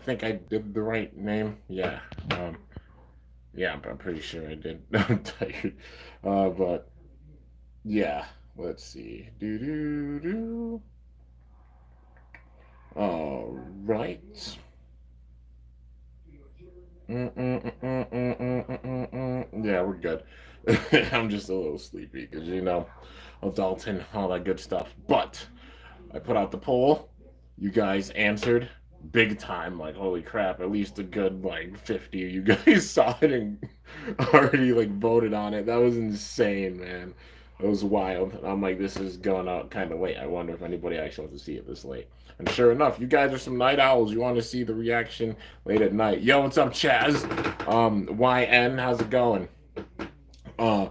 think I did the right name. Yeah. Yeah, I'm pretty sure I did. Tired. But yeah, let's see. Do do do. All right. Yeah, we're good. I'm just a little sleepy because adulting, all that good stuff. But I put out the poll. You guys answered big time. Like, holy crap, at least a good, like, 50 of you guys saw it and already, like, voted on it. That was insane, man. It was wild. And I'm like, this is going out kind of late. I wonder if anybody actually wants to see it this late. And sure enough, you guys are some night owls. You want to see the reaction late at night. Yo, what's up, Chaz? YN, how's it going? Uh,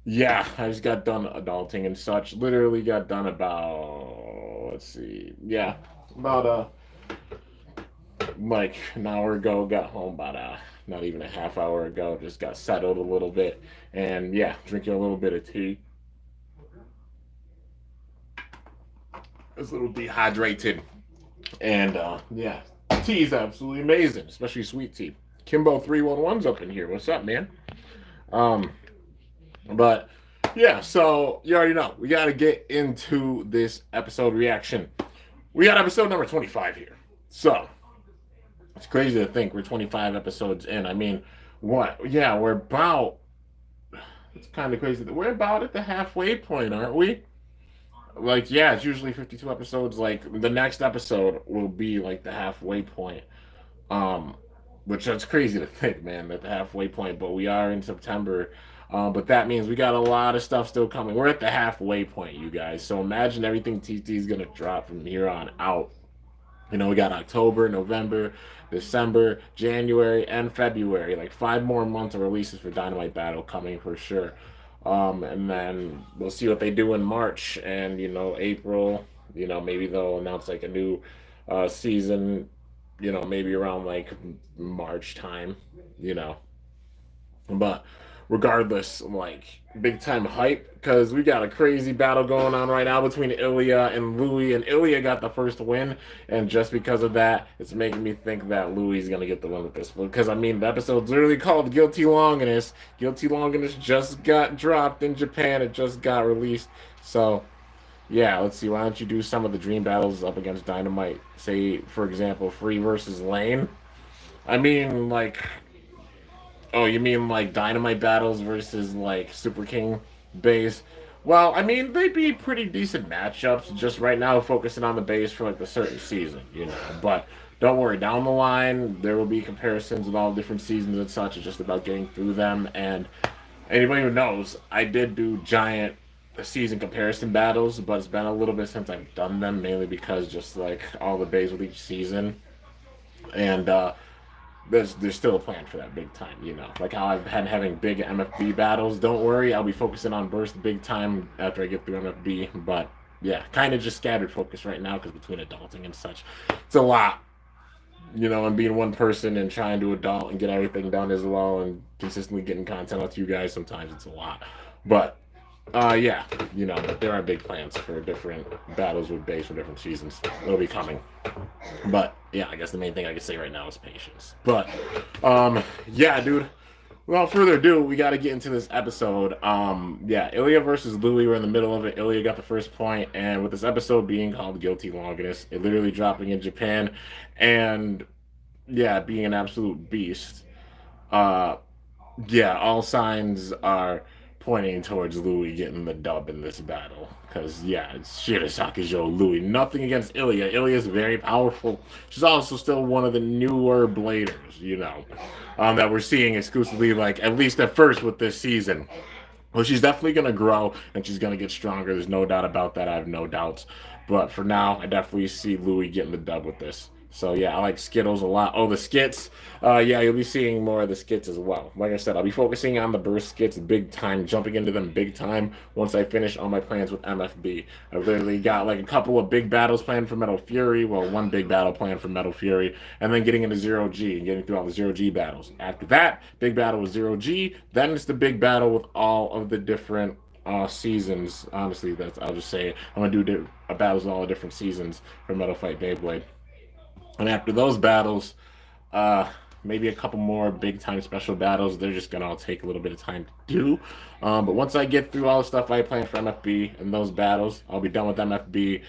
yeah, I just got done adulting and such. Literally got done about, let's see, yeah, about like an hour ago. Got home about not even a half hour ago. Just got settled a little bit, and yeah, drinking a little bit of tea. I was a little dehydrated, and yeah, tea is absolutely amazing, especially sweet tea. Kimbo 311's up in here. What's up, man? Um, but yeah, so you already know we got to get into this episode reaction. We got episode number 25 here. So it's crazy to think we're 25 episodes in. I mean, what? Yeah, we're about. It's kind of crazy that we're about at the halfway point, aren't we? Like, yeah, it's usually 52 episodes. Like, the next episode will be like the halfway point. Um, which that's crazy to think, man, at the halfway point. But we are in September. But that means we got a lot of stuff still coming. We're at the halfway point, you guys. So imagine everything TT is gonna drop from here on out. We got October, November, December, January, and February. Like 5 more months of releases for Dynamite Battle coming for sure. And then we'll see what they do in March and April. Maybe they'll announce like a new season. Maybe around like March time. You know, but regardless, like big time hype because we got a crazy battle going on right now between Ilya and Louis, and Ilya got the first win, and just because of that, it's making me think that Louis is gonna get the win with this one. Because I mean, the episode's literally called "Guilty Longinus." Guilty Longinus just got dropped in Japan. It just got released, so. Yeah, let's see. Why don't you do some of the dream battles up against Dynamite? Say, for example, Free versus Lane. I mean, like, oh, you mean like Dynamite battles versus like Super King base? Well, I mean they'd be pretty decent matchups. Just right now, focusing on the base for like the certain season. But don't worry, down the line there will be comparisons with all different seasons and such. It's just about getting through them. And anybody who knows, I did do giant season comparison battles, but it's been a little bit since I've done them, mainly because just like all the bays with each season. And there's still a plan for that big time. Like how I've been having big MFB battles. Don't worry, I'll be focusing on burst big time after I get through MFB. But yeah, kind of just scattered focus right now because between adulting and such, it's a lot. And being one person and trying to adult and get everything done as well and consistently getting content out to you guys, sometimes it's a lot. But yeah, but there are big plans for different battles with base for different seasons. It'll be coming. But yeah, I guess the main thing I can say right now is patience. But yeah, dude. Without further ado, we got to get into this episode. Yeah, Ilya versus Louis. We're in the middle of it. Ilya got the first point, and with this episode being called Guilty Longinus, it literally dropping in Japan, and yeah, being an absolute beast. Uh, yeah, all signs are pointing towards Louis getting the dub in this battle. Because, yeah, it's Shirasakujo Louis. Nothing against Ilya. Ilya is very powerful. She's also still one of the newer bladers, that we're seeing exclusively, like, at least at first with this season. Well, she's definitely going to grow, and she's going to get stronger. There's no doubt about that. I have no doubts. But for now, I definitely see Louis getting the dub with this. So yeah, I like Skittles a lot. Oh, the skits. Yeah, you'll be seeing more of the skits as well. Like I said, I'll be focusing on the burst skits big time, jumping into them big time once I finish all my plans with MFB. I've literally got like a couple of big battles planned for Metal Fury. Well, one big battle planned for Metal Fury, and then getting into Zero G and getting through all the Zero G battles. After that, big battle with Zero G. Then it's the big battle with all of the different seasons. Honestly, I'll just say I'm gonna do battles with all the different seasons for Metal Fight Beyblade. And after those battles, uh, maybe a couple more big time special battles. They're just gonna all take a little bit of time to do. But once I get through all the stuff I planned for MFB and those battles, I'll be done with MFB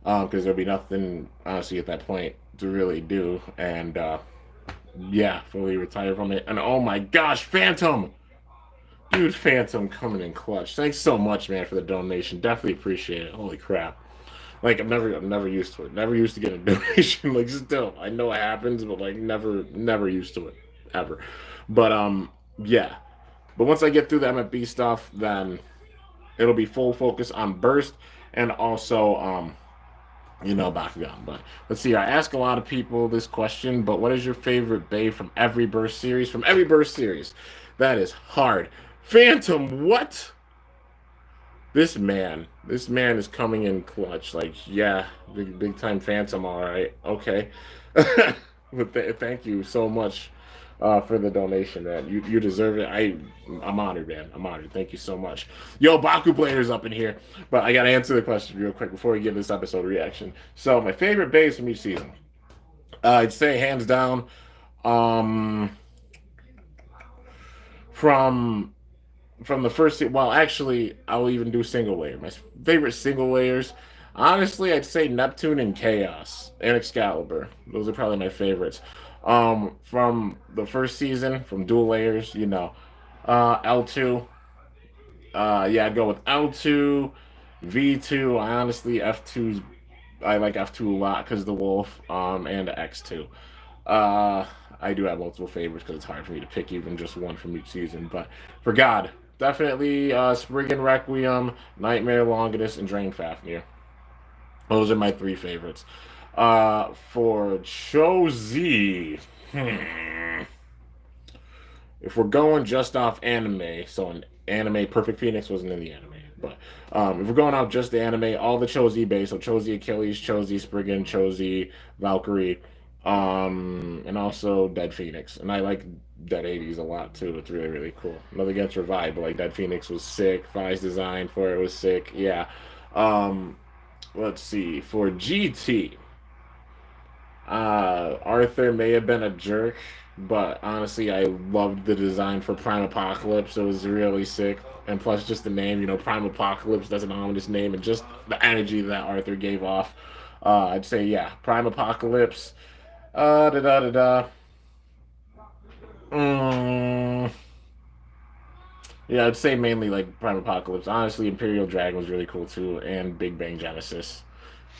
because there'll be nothing honestly at that point to really do. And yeah, fully retire from it. And oh my gosh, Phantom! Dude, Phantom coming in clutch. Thanks so much, man, for the donation. Definitely appreciate it. Holy crap. Like I'm never used to it. Never used to get a donation. Like still, I know it happens, but like never used to it ever. But yeah. But once I get through the MFB stuff, then it'll be full focus on Burst and also Bakugan. But let's see. I ask a lot of people this question, but what is your favorite Bay from every Burst series? From every Burst series, that is hard. Phantom, what? This man is coming in clutch. Like, yeah, big time Phantom. All right, okay. But thank you so much for the donation, man. You deserve it. I'm honored, man. I'm honored. Thank you so much. Yo, Baku players up in here, but I gotta answer the question real quick before we give this episode reaction. So, my favorite base from each season, I'd say hands down, um, from the first. Well, actually, I'll even do single layer. My favorite single layers, honestly, I'd say Neptune and Chaos and Excalibur. Those are probably my favorites. From the first season, from dual layers, L2. Yeah, I'd go with L2, V2. I honestly F2's. I like F2 a lot because the Wolf. And X2. Uh, I do have multiple favorites because it's hard for me to pick even just one from each season. But for God, definitely Spriggan Requiem, Nightmare Longinus, and Drain Fafnir. Those are my three favorites. For Chozi, if we're going just off anime, so an anime, Perfect Phoenix wasn't in the anime, but if we're going off just the anime, all the Chozi base, so Chozi Achilles, Chozi Spriggan, Chozi Valkyrie, and also Dead Phoenix, and I like Dead 80s a lot too. It's really really cool. Nothing against Revive, but like Dead Phoenix was sick. Fi's design for it was sick. Yeah. Um, let's see for GT. Arthur may have been a jerk, but honestly, I loved the design for Prime Apocalypse. It was really sick. And plus, just the name, Prime Apocalypse, that's an ominous name, and just the energy that Arthur gave off. I'd say, yeah, Prime Apocalypse. Da da da da. Mm, yeah, I'd say mainly like Prime Apocalypse. Honestly, Imperial Dragon was really cool too, and Big Bang Genesis.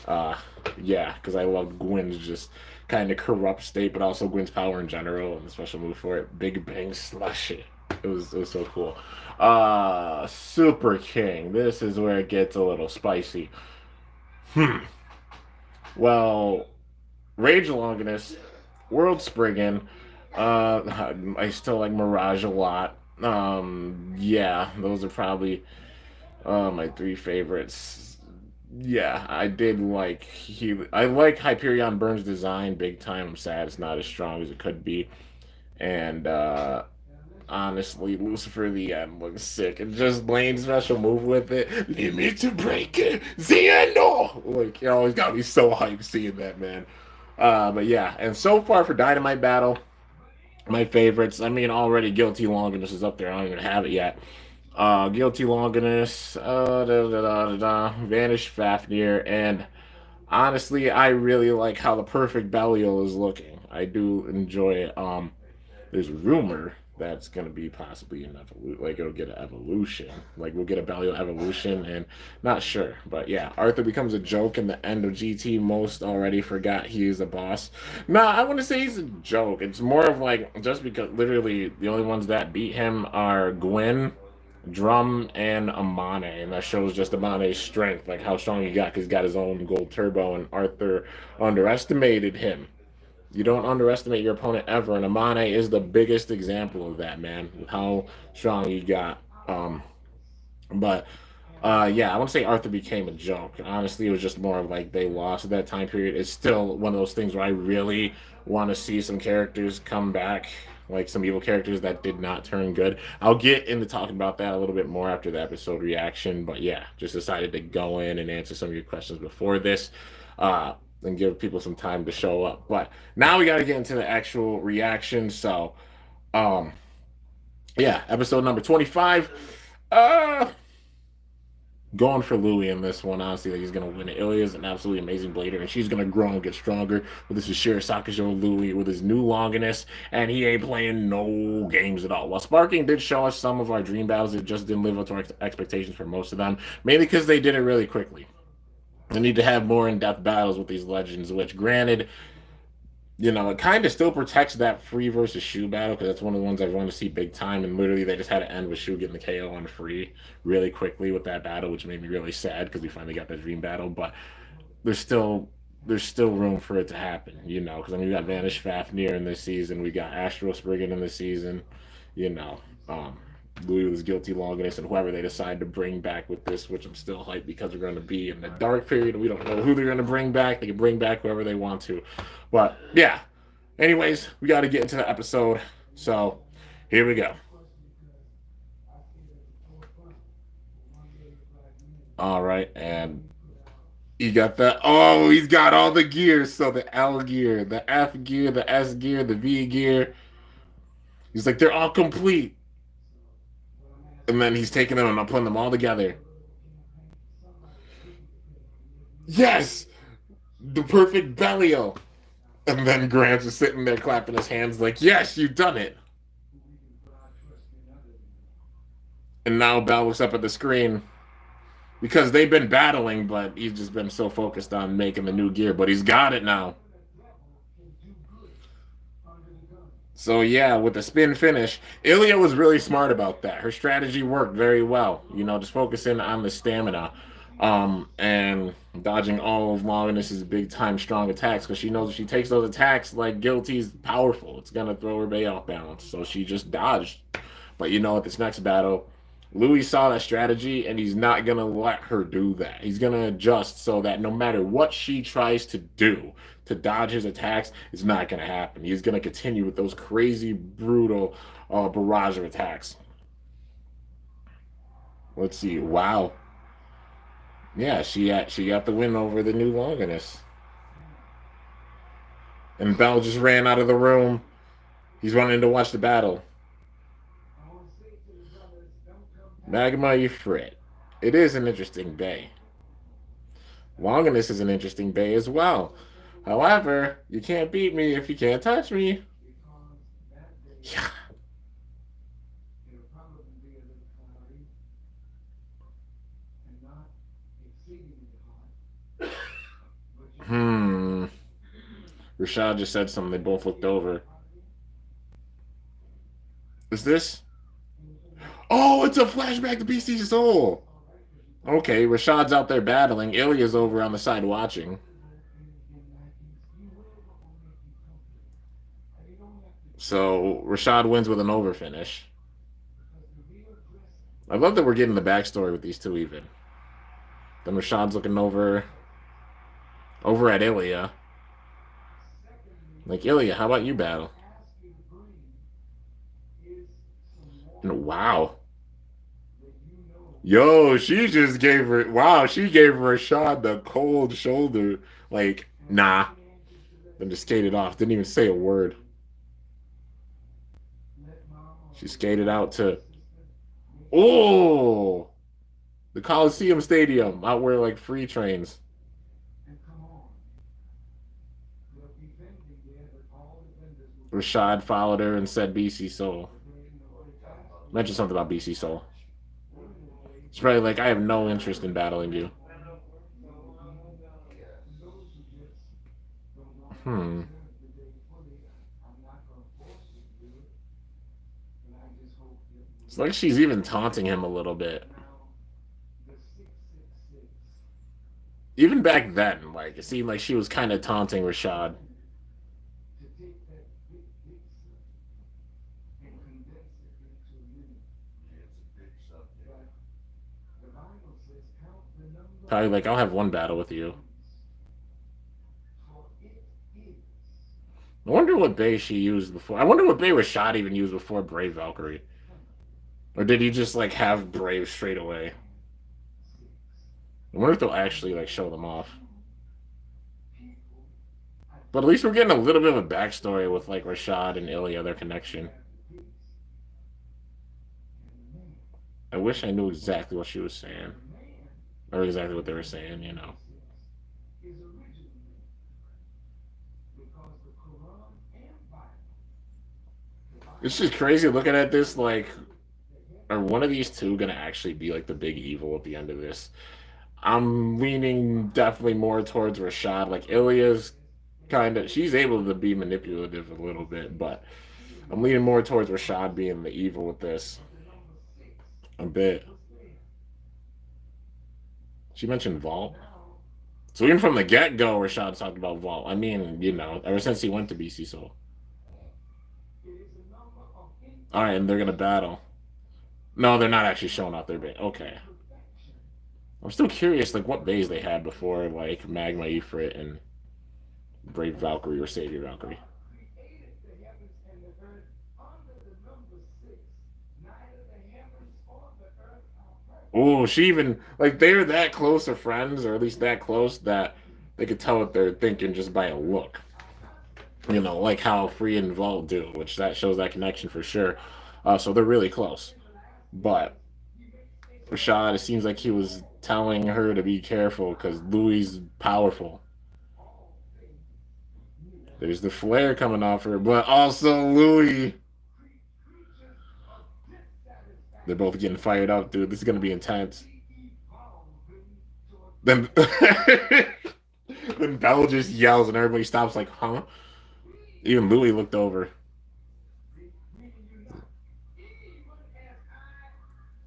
Uh, yeah, because I loved Gwyn's just kind of corrupt state, but also Gwyn's power in general and the special move for it. Big Bang Slush it. It was so cool. Super King. This is where it gets a little spicy. Hmm. Well, Rage Longinus, World Spriggan. I still like Mirage a lot. Yeah, those are probably my three favorites. Yeah, I did like I like Hyperion Burns' design big time. I'm sad it's not as strong as it could be. And honestly, Lucifer the End looks sick. And just Blaine's special move with it. Limit to break it. Zeno! Like, it's got me so hyped seeing that, man. But yeah, and so far for Dynamite Battle, my favorites. I mean, already Guilty Longinus is up there. I don't even have it yet. Guilty Longinus, Vanished Fafnir, and honestly, I really like how the perfect Belial is looking. I do enjoy it. There's a rumor that's gonna be possibly an evolution, like it'll get an evolution, like we'll get a Belial evolution, and not sure, but yeah, Arthur becomes a joke in the end of GT. Most already forgot he is a boss. Nah, I want to say he's a joke. It's more of like just because literally the only ones that beat him are Gwen, Drum, and Amane, and that shows just Amane's strength, like how strong he got because he's got his own gold turbo, and Arthur underestimated him. You don't underestimate your opponent ever, and Amane is the biggest example of that, man. How strong he got. But yeah, I want to say Arthur became a joke. Honestly, it was just more of like they lost at that time period. It's still one of those things where I really want to see some characters come back, like some evil characters that did not turn good. I'll get into talking about that a little bit more after the episode reaction. But yeah, just decided to go in and answer some of your questions before this. Uh, and give people some time to show up. But now we got to get into the actual reaction. So, um, yeah, episode number 25. Uh, Going for Louis in this one, honestly, that he's going to win it. Ilya is an absolutely amazing blader, and she's going to grow and get stronger with this Shirasakujo Louis with his new longiness, and he ain't playing no games at all. While Sparking did show us some of our dream battles, it just didn't live up to our expectations for most of them, mainly because they did it really quickly. They need to have more in-depth battles with these legends, which, granted, it kind of still protects that Free versus Shu battle because that's one of the ones I want to see big time. And literally, they just had to end with Shu getting the KO on Free really quickly with that battle, which made me really sad because we finally got that dream battle. But there's still room for it to happen, because I mean we got Vanish Fafnir in this season, we got Astro Spriggan in this season, you know, um, Louis was guilty longinus, and whoever they decide to bring back with this, which I'm still hyped because we're going to be in the dark period. We don't know who they're going to bring back. They can bring back whoever they want to, but yeah. Anyways, we got to get into the episode, so here we go. All right, and he got the he's got all the gears. So the L gear, the F gear, the S gear, the V gear. He's like, they're all complete. And then he's taking them and I'm putting them all together. Yes! The perfect Bellio. And then Grant's just sitting there clapping his hands like, yes, you've done it. And now Bell looks up at the screen because they've been battling, but he's just been so focused on making the new gear. But he's got it now. So yeah, with the spin finish, Ilya was really smart about that. Her strategy worked very well. Just focusing on the stamina, and dodging all of Longinus's big time strong attacks because she knows if she takes those attacks, like Guilty's powerful, it's gonna throw her Bay off balance. So she just dodged. But at this next battle, Louis saw that strategy and he's not going to let her do that. He's going to adjust so that no matter what she tries to do to dodge his attacks, it's not going to happen. He's going to continue with those crazy, brutal barrage of attacks. Let's see. Wow. Yeah, she got the win over the new Longinus. And Bell just ran out of the room. He's running to watch the battle. Magma, you fret. It is an interesting bay. Longinus is an interesting bay as well. However, you can't beat me if you can't touch me. Yeah. Rashad just said something. They both looked over. Is this? Oh, it's a flashback to BC's soul. Okay, Rashad's out there battling. Ilya's over on the side watching. So Rashad wins with an over finish. I love that we're getting the backstory with these two even. Then Rashad's looking over at Ilya. Like, Ilya, how about you battle? And wow. Yo, she just gave her, wow, she gave Rashad the cold shoulder. Like, nah. Then just skated off. Didn't even say a word. She skated out to, oh, the Coliseum Stadium, out where like free trains. Rashad followed her and said BC Soul. Mentioned something about BC Soul. It's probably like, I have no interest in battling you. It's like she's even taunting him a little bit. Even back then, like, it seemed like she was kind of taunting Rashad. Probably like, I'll have one battle with you. I wonder what Bay she used before. I wonder what Bay Rashad even used before Brave Valkyrie. Or did he just like have Brave straight away? I wonder if they'll actually like show them off. But at least we're getting a little bit of a backstory with like Rashad and Ilya, their connection. I wish I knew exactly what she was saying. Or exactly what they were saying, you know. It's just crazy looking at this, like, are one of these two gonna actually be like the big evil at the end of this? I'm leaning definitely more towards Rashad. Like Ilya's kind of she's able to be manipulative a little bit, but I'm leaning more towards Rashad being the evil with this a bit. She mentioned Vault. So even from the get go, Rashad talked about Vault. I mean, you know, ever since he went to BC Soul. All right, and they're gonna battle. No, they're not actually showing off their base. Okay. I'm still curious, like what bays they had before, like Magma Ifrit and Brave Valkyrie or Savior Valkyrie. Oh, she even like they're that close of friends, or at least that close that they could tell what they're thinking just by a look. You know, like how Free and Vault do, which that shows that connection for sure. So they're really close. But Rashad, it seems like he was telling her to be careful because Louis is powerful. There's the flare coming off her, but also Louis. They're both getting fired up, dude. This is gonna be intense. Then, then Bella just yells and everybody stops, like, huh? Even Louis looked over.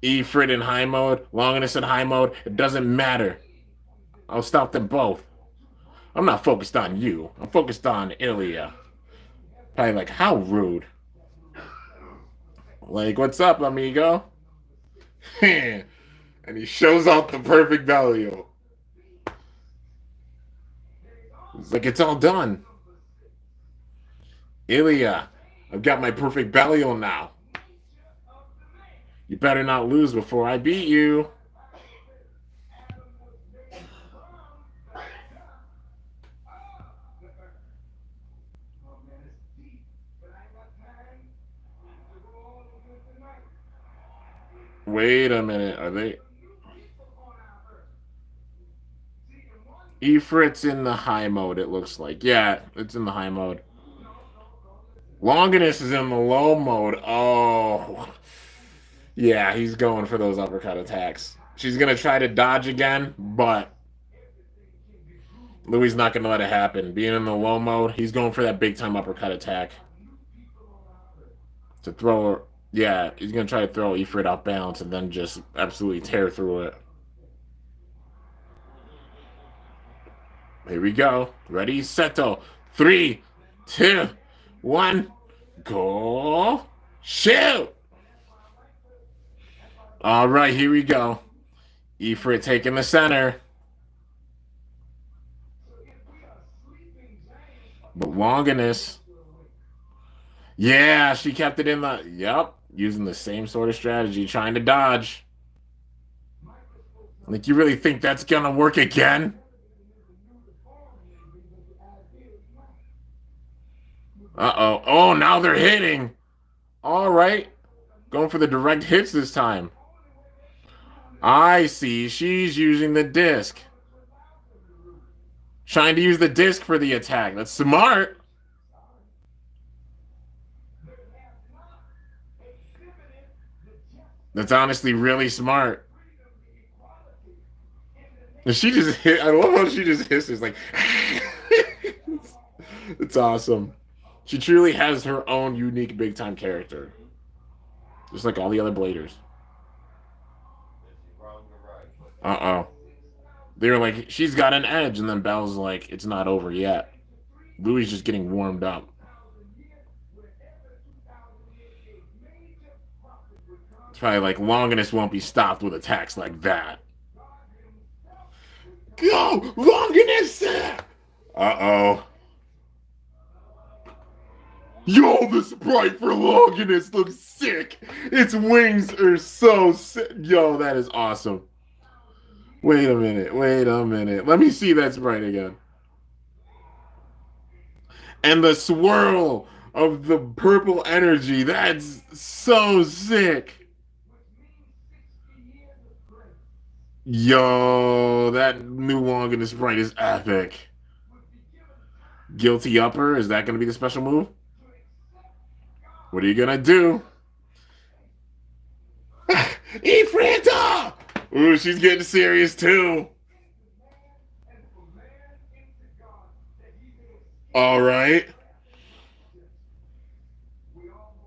Ifrit in high mode, Longinus in high mode. It doesn't matter. I'll stop them both. I'm not focused on you. I'm focused on Ilya. Probably like, how rude. Like, what's up, amigo? And he shows off the perfect value. It's like, it's all done. Ilya, I've got my perfect Belial now. You better not lose before I beat you. Wait a minute, are they... Ifrit's in the high mode, it looks like. Yeah, it's in the high mode. Longinus is in the low mode. Oh. Yeah, he's going for those uppercut attacks. She's going to try to dodge again, but Louis not going to let it happen. Being in the low mode, he's going for that big-time uppercut attack. To throw her... Yeah, he's going to try to throw Ifrit off balance and then just absolutely tear through it. Here we go. Ready, Seto. 3, 2, 1. Go. Shoot! All right, here we go. Ifrit taking the center. But Longinus. Yeah, she kept it in the... Yep, using the same sort of strategy, trying to dodge. Like, you really think that's going to work again? Uh-oh. Oh, now they're hitting. All right. Going for the direct hits this time. I see. She's using the disc. Trying to use the disc for the attack. That's smart. That's honestly really smart. And she just hit. I love how she just hisses like. It's awesome. She truly has her own unique big time character. Just like all the other bladers. Uh-oh. They were like, she's got an edge, and then Belle's like, it's not over yet. Louis just getting warmed up. It's probably like Longinus won't be stopped with attacks like that. Go! Longinus! Uh-oh. Yo, the sprite for Longinus looks sick. Its wings are so sick. Yo, that is awesome. Wait a minute. Wait a minute. Let me see that sprite again. And the swirl of the purple energy. That's so sick. Yo, that new long in the sprite is epic. Guilty upper. Is that going to be the special move? What are you going to do? Ifrita! Ooh, she's getting serious too. All right.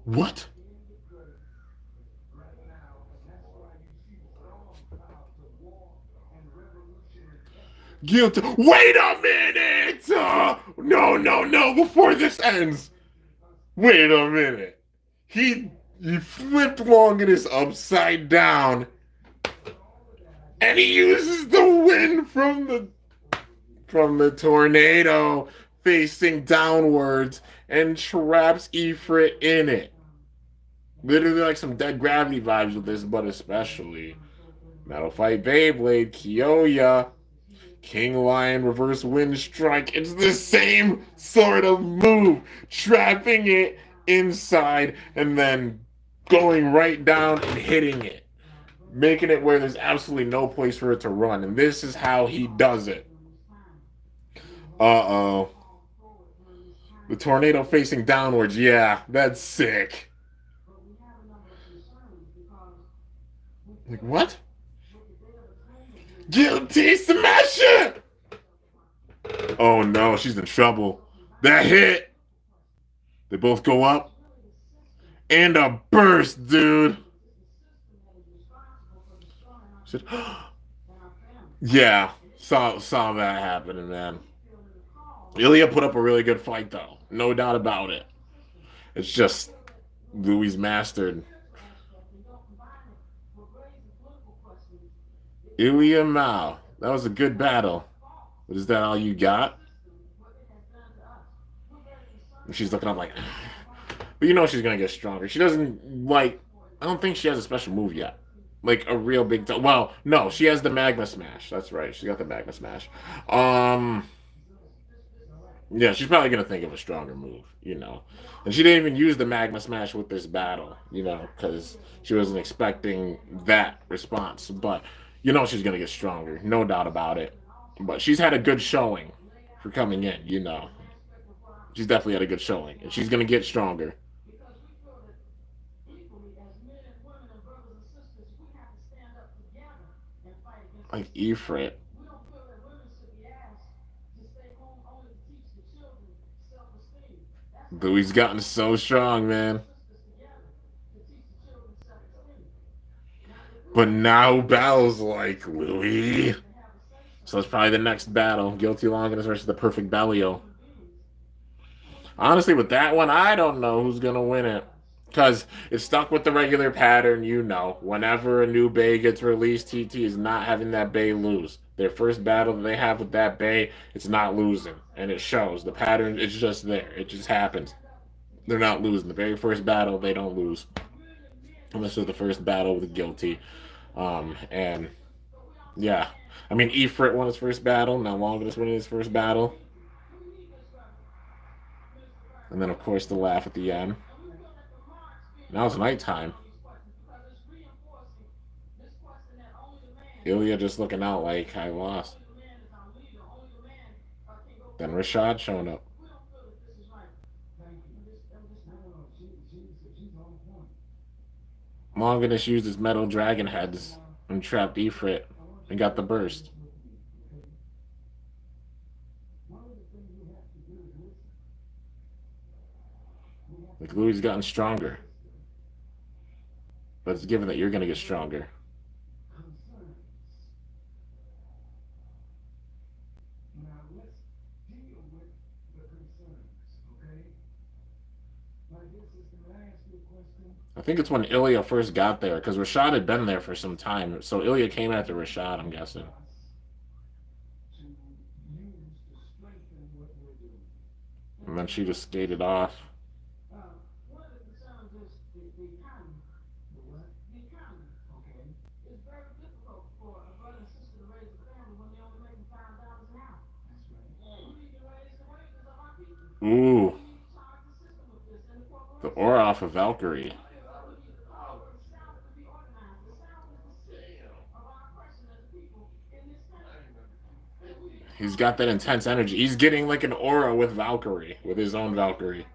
What? Guilty. Wait a minute! No, no, no! Before this ends, wait a minute. He flipped Longinus upside down, and he uses the wind from the tornado facing downwards and traps Ifrit in it. Literally like some Dead Gravity vibes with this, but especially Metal Fight Beyblade, Kyoya, King Lion Reverse Wind Strike. It's the same sort of move, trapping it inside and then going right down and hitting it, making it where there's absolutely no place for it to run. And this is how he does it. Uh-oh. The tornado facing downwards. Yeah, that's sick. Like, what? Guilty smash it! Oh no, she's in trouble. That hit! They both go up. And a burst, dude. Yeah, saw that happening, man. Ilya put up a really good fight, though. No doubt about it. It's just Louis mastered. Ilya Mao. That was a good battle. But is that all you got? And she's looking up like, but you know she's gonna get stronger. She doesn't like. I don't think she has a special move yet. Like a real big. Well, no, she has the Magma Smash. That's right. She got the Magma Smash. Yeah, she's probably gonna think of a stronger move, you know. And she didn't even use the Magma Smash with this battle, you know, because she wasn't expecting that response. But you know she's gonna get stronger, no doubt about it. But she's had a good showing for coming in, you know. She's definitely had a good showing, and she's gonna get stronger. Like Ifrit. Louis gotten so strong, man. But now battles like Louis. So it's probably the next battle. Guilty Longinus versus the Perfect Bellio. Honestly, with that one, I don't know who's gonna win it. Because it's stuck with the regular pattern, you know. Whenever a new Bay gets released, TT is not having that Bay lose. Their first battle that they have with that Bay, it's not losing. And it shows. The pattern is just there. It just happens. They're not losing. The very first battle, they don't lose. And this was the first battle with Guilty. And yeah. I mean, Ifrit won his first battle. Now Longinus winning his first battle. And then, of course, the laugh at the end. Now it's nighttime. Ilya just looking out like I lost. Then Rashad showing up. Longinus used his metal dragon heads and trapped Ifrit and got the burst. Like Louis gotten stronger. But it's given that you're going to get stronger. I think it's when Ilya first got there, because Rashad had been there for some time. So Ilya came after Rashad, I'm guessing. And then she just skated off. Ooh, the aura off of Valkyrie. He's got that intense energy. He's getting like an aura with Valkyrie, with his own Valkyrie.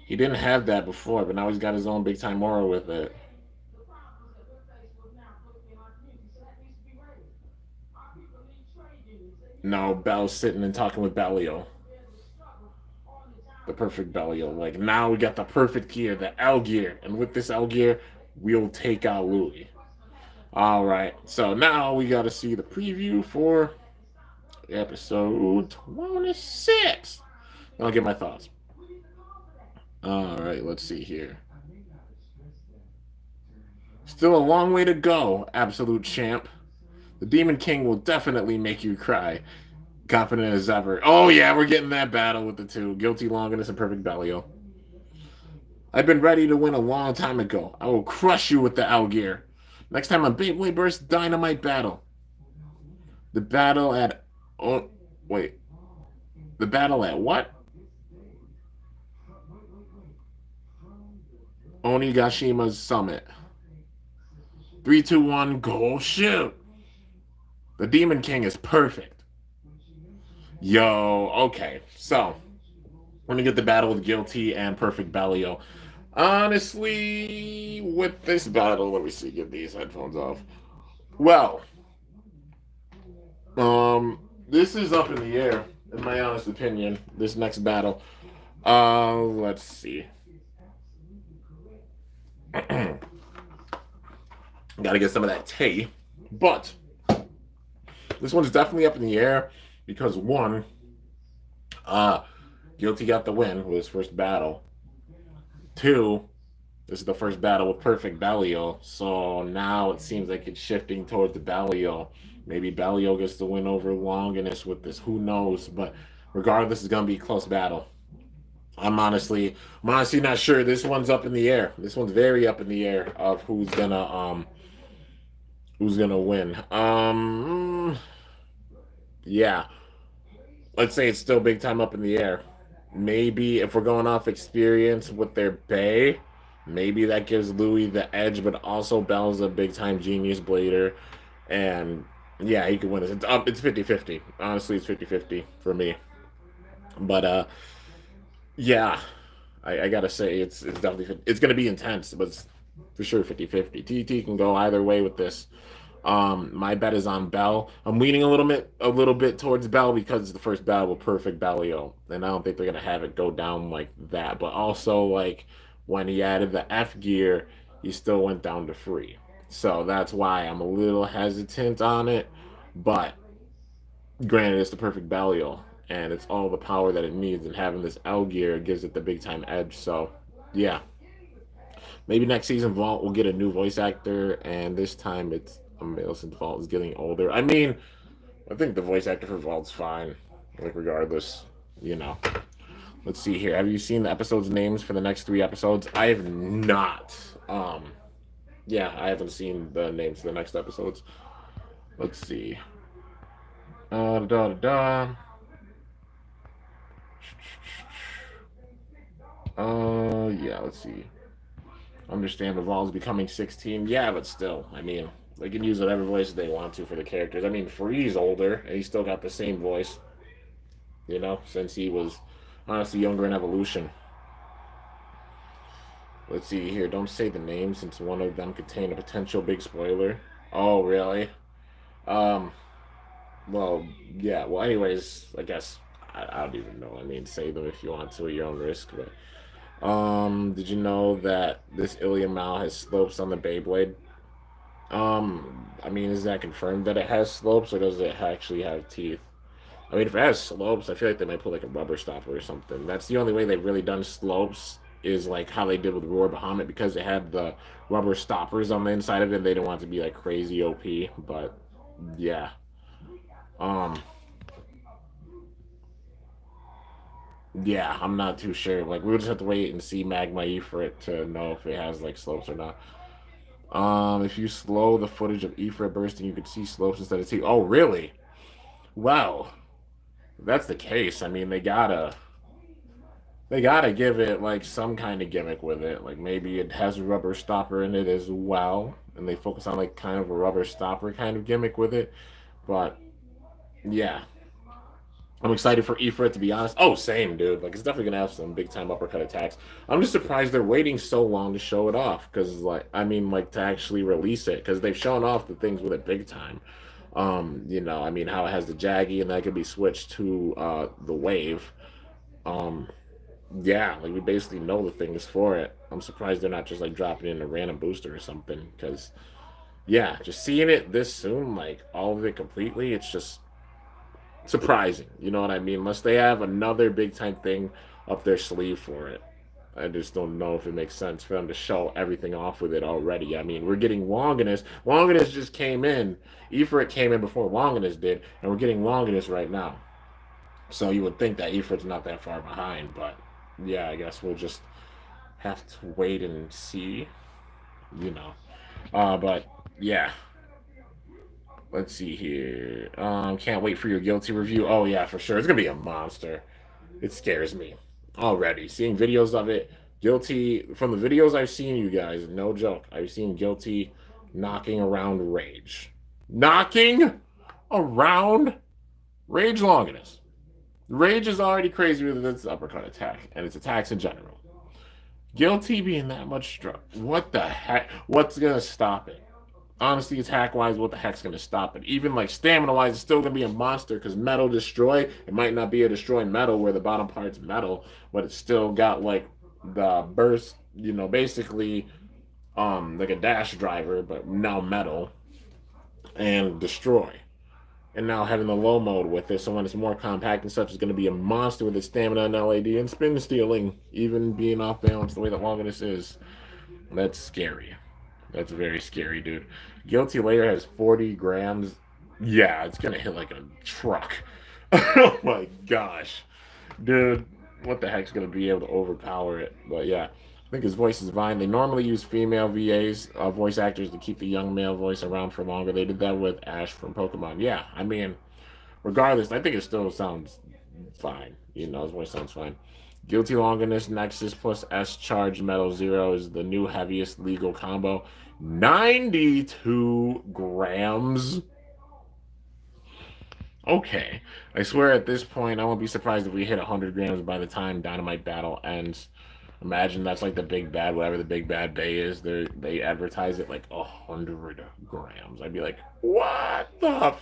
He didn't have that before, but now he's got his own big time aura with it. No, Bell's sitting and talking with Bellio. The perfect Bellio. Like now we got the perfect gear, the L gear. And with this L gear, we'll take out Louis. Alright, so now we gotta see the preview for episode 26. I'll get my thoughts. Alright, let's see here. Still a long way to go, absolute champ. The Demon King will definitely make you cry. Confident as ever. Oh yeah, we're getting that battle with the two. Guilty, Longinus, and Perfect Bellio. I've been ready to win a long time ago. I will crush you with the Algear. Next time on Beyblade Burst Dynamite Battle. The battle at... Oh, wait. The battle at what? Onigashima's Summit. 3, 2, 1, go shoot! The Demon King is perfect. Yo, okay. So, we're going to get the battle with Guilty and Perfect Bellio. Honestly, with this battle, let me see, get these headphones off. Well, this is up in the air, in my honest opinion, this next battle. Let's see. Got to get some of that tea. But this one's definitely up in the air because one, Guilty got the win with his first battle. Two, this is the first battle with Perfect Bellio, so now it seems like it's shifting towards the Bellio. Maybe Bellio gets the win over Longinus with this. Who knows? But regardless, it's gonna be a close battle. I'm honestly not sure. This one's up in the air. This one's very up in the air of who's gonna win. Yeah. Let's say it's still big time up in the air. Maybe if we're going off experience with their Bay, maybe that gives Louis the edge, but also Bell's a big time genius blader. And yeah, he could win it. It's 50-50. Honestly, it's 50-50 for me. But yeah, I gotta say it's definitely it's gonna be intense, but it's for sure 50-50. TT can go either way with this. My bet is on Bell. I'm leaning a little bit towards Bell because it's the first battle with Perfect Bellio, and I don't think they're gonna have it go down like that. But also, like when he added the F gear, he still went down to free. So that's why I'm a little hesitant on it. But granted, it's the Perfect Bellio, and it's all the power that it needs, and having this L gear gives it the big time edge. So yeah, maybe next season Vault will get a new voice actor, and this time it's male since Vault is getting older. I mean, I think the voice actor for Vault's fine, like regardless, you know. Let's see here. Have you seen the episodes names for the next 3 episodes? I have not. Yeah, I haven't seen the names for the next episodes. Let's see. Yeah, let's see. Understand Revolve's becoming 16. Yeah, but still, I mean, they can use whatever voice they want to for the characters. I mean, Free's older, and he's still got the same voice, you know, since he was honestly younger in Evolution. Let's see here. Don't say the name since one of them contain a potential big spoiler. Oh, really? Um, well, yeah. Well, anyways, I guess I don't even know. I mean, say them if you want to at your own risk, but did you know that this Ilium Mal has slopes on the Beyblade? I mean, is that confirmed that it has slopes, or does it actually have teeth? I mean, if it has slopes, I feel like they might put like a rubber stopper or something. That's the only way they've really done slopes is like how they did with Roar Bahamut because they had the rubber stoppers on the inside of it. They didn't want it to be like crazy OP, but yeah. Um, yeah, I'm not too sure. Like, we'll just have to wait and see Magma E for it to know if it has like slopes or not. If you slow the footage of Ifrit bursting, you could see slopes instead of teeth. Oh, really? Wow. If that's the case, I mean, they gotta. They gotta give it like some kind of gimmick with it. Like maybe it has a rubber stopper in it as well, and they focus on like kind of a rubber stopper kind of gimmick with it. But yeah, I'm excited for Ifrit to be honest. Oh, same dude. Like it's definitely gonna have some big time uppercut attacks. I'm just surprised they're waiting so long to show it off. Because like I mean like to actually release it because they've shown off the things with it big time. I mean how it has the Jaggy and that could be switched to the Wave. Um, yeah, like we basically know the things for it. I'm surprised they're not just like dropping in a random booster or something. Because yeah, just seeing it this soon, like all of it completely, it's just surprising. You know what I mean? Unless they have another big time thing up their sleeve for it. I just don't know if it makes sense for them to show everything off with it already. I mean, we're getting Longinus. Longinus just came in. Ifrit came in before Longinus did, and we're getting Longinus right now. So you would think that Ifrit's not that far behind, but yeah, I guess we'll just have to wait and see, you know. But yeah, let's see here. Can't wait for your guilty review. Oh yeah, for sure. It's gonna be a monster. It scares me already. Seeing videos of it, Guilty from the videos I've seen, you guys, no joke. I've seen Guilty knocking around Rage, knocking around Rage Longinus. Rage is already crazy with its uppercut attack and its attacks in general. Guilty being that much strong. What the heck? What's gonna stop it? Honestly, attack wise, what the heck's gonna stop it? Even like stamina wise, it's still gonna be a monster because metal destroy. It might not be a destroy metal where the bottom part's metal, but it's still got like the burst. Basically, like a dash driver, but now metal and destroy. And now having the low mode with it, so when it's more compact and such, is going to be a monster with its stamina and LAD and spin stealing, even being off balance the way that Longinus is. That's scary. That's very scary, dude. Guilty Layer has 40 grams. Yeah, it's gonna hit like a truck. Oh my gosh, dude. What the heck's gonna be able to overpower it? But yeah, I think his voice is fine. They normally use female VAs, voice actors, to keep the young male voice around for longer. They did that with Ash from Pokemon. Yeah, I mean, regardless, I think it still sounds fine. His voice sounds fine. Guilty Longinus Nexus plus S Charge Metal Zero is the new heaviest legal combo. 92 grams. Okay. I swear at this point, I won't be surprised if we hit 100 grams by the time Dynamite Battle ends. Imagine that's like the big bad, whatever the big bad bay is. They advertise it like 100 grams. I'd be like, what the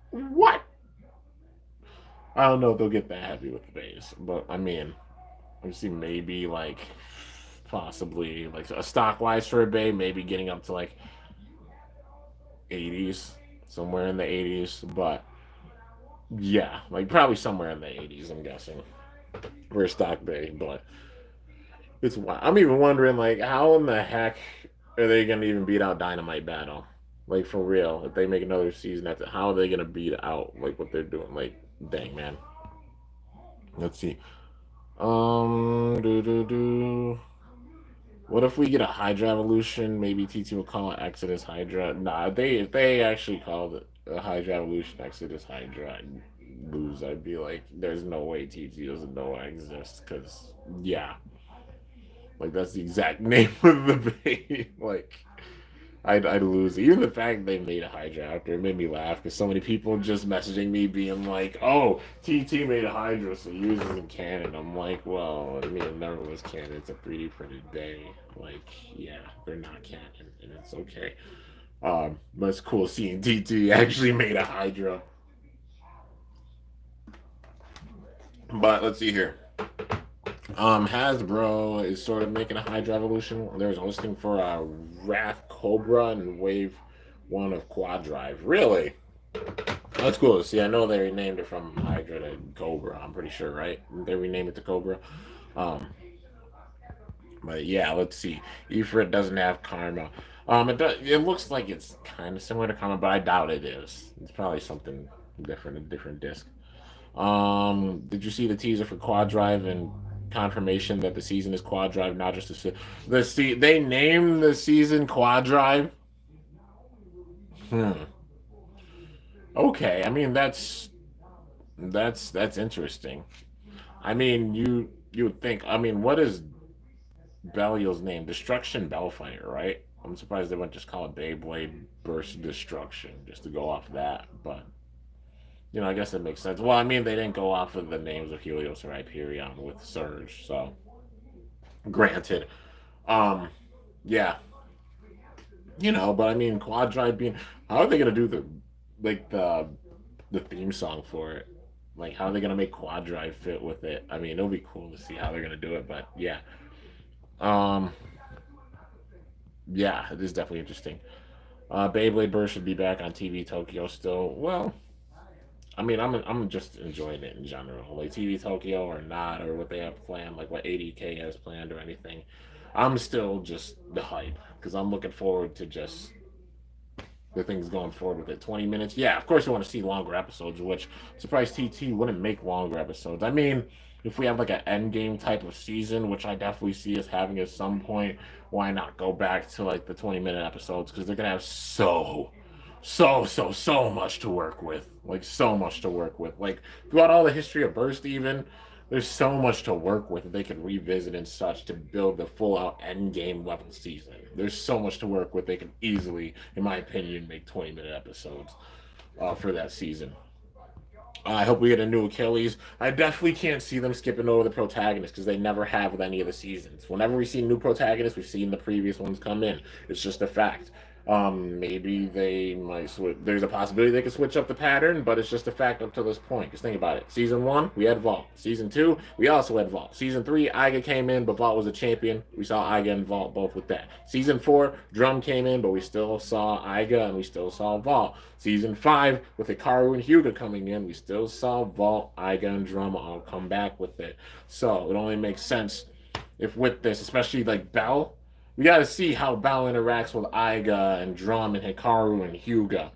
what? I don't know if they'll get that heavy with the base, but I mean, I see maybe like possibly like a stock wise for a bay, maybe getting up to like 80s, somewhere in the 80s. But yeah, like probably somewhere in the 80s, I'm guessing, for a stock bay. But it's wild. I'm even wondering like how in the heck are they gonna even beat out Dynamite Battle? Like for real, if they make another season after, how are they gonna beat out like what they're doing? Like, dang man. Let's see. Do do do. What if we get a Hydra evolution? Maybe TT will call it Exodus Hydra. Nah, if they actually called it a Hydra evolution Exodus Hydra, I'd lose. I'd be like, there's no way TT doesn't know I exist. Because yeah, like that's the exact name of the bait. Like I'd lose. Even the fact they made a Hydra after it made me laugh because so many people just messaging me being like, "Oh, TT made a Hydra, so yours isn't canon." I'm like, well, I mean, it never was canon. It's a 3D printed bay. Like, yeah, they're not canon, and it's okay. But it's cool seeing TT actually made a Hydra. But let's see here. Hasbro is sort of making a Hydra evolution. There's a listing for a Wrath Cobra and Wave 1 of Quad Drive. Really? That's cool to see. I know they renamed it from Hydra to Cobra. I'm pretty sure, right? They renamed it to Cobra. Um, but yeah, let's see. Ifrit doesn't have Karma. It looks like it's kind of similar to Karma, but I doubt it is. It's probably something different, a different disc. Did you see the teaser for Quad Drive and confirmation that the season is Quad Drive, not just they named the season Quad Drive? Hmm. Okay, I mean that's interesting. I mean, you you would think. I mean, what is Bellio's name? Destruction Bellfire, right? I'm surprised they wouldn't just call it Beyblade Burst Destruction just to go off that. But I guess it makes sense. Well, I mean, they didn't go off of the names of Helios or Hyperion with Surge, so granted. Um, yeah, but I mean, Quad Drive being, how are they gonna do the theme song for it? Like, how are they gonna make Quad Drive fit with it? I mean, it'll be cool to see how they're gonna do it, but yeah, um, yeah, it is definitely interesting. Beyblade Burst should be back on TV Tokyo still. Well, I mean, I'm just enjoying it in general. Like TV Tokyo or not, or what they have planned, like what ADK has planned or anything. I'm still just the hype because I'm looking forward to just the things going forward with it. 20 minutes. Yeah, of course you want to see longer episodes, which I'm surprised TT wouldn't make longer episodes. I mean, if we have like an end game type of season, which I definitely see us having at some point, why not go back to like the 20-minute episodes? Because they're gonna have so much to work with. Like so much to work with. Like throughout all the history of Burst, even there's so much to work with that they can revisit and such to build the full out end game level season. There's so much to work with. They can easily, in my opinion, make 20-minute episodes for that season. I hope we get a new Achilles. I definitely can't see them skipping over the protagonists because they never have with any of the seasons. Whenever we see new protagonists, we've seen the previous ones come in. It's just a fact. Maybe they might switch. There's a possibility they could switch up the pattern, but it's just a fact up to this point. Because think about it. Season 1, we had Vault. Season 2, we also had Vault. Season 3, Iga came in, but Vault was a champion. We saw Iga and Vault both with that. Season 4, Drum came in, but we still saw Iga and we still saw Vault. Season 5, with Hikaru and Hyuga coming in, we still saw Vault, Iga, and Drum all come back with it. So it only makes sense if with this, especially like Bell, we got to see how Bell interacts with Iga and Drum and Hikaru and Hyuga.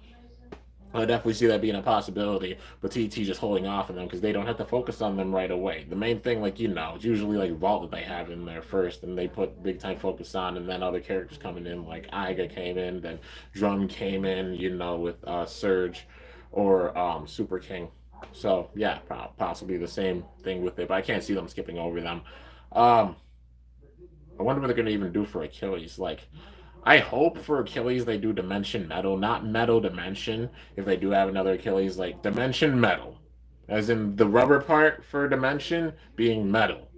I definitely see that being a possibility, but TT just holding off on them because they don't have to focus on them right away. The main thing, like it's usually like Vault that they have in there first, and they put big time focus on, and then other characters coming in, like Iga came in, then Drum came in, with Surge or Super King. So yeah, possibly the same thing with it, but I can't see them skipping over them. Um, I wonder what they're gonna even do for Achilles. Like, I hope for Achilles they do Dimension Metal, not Metal Dimension. If they do have another Achilles, like Dimension Metal, as in the rubber part for Dimension being metal,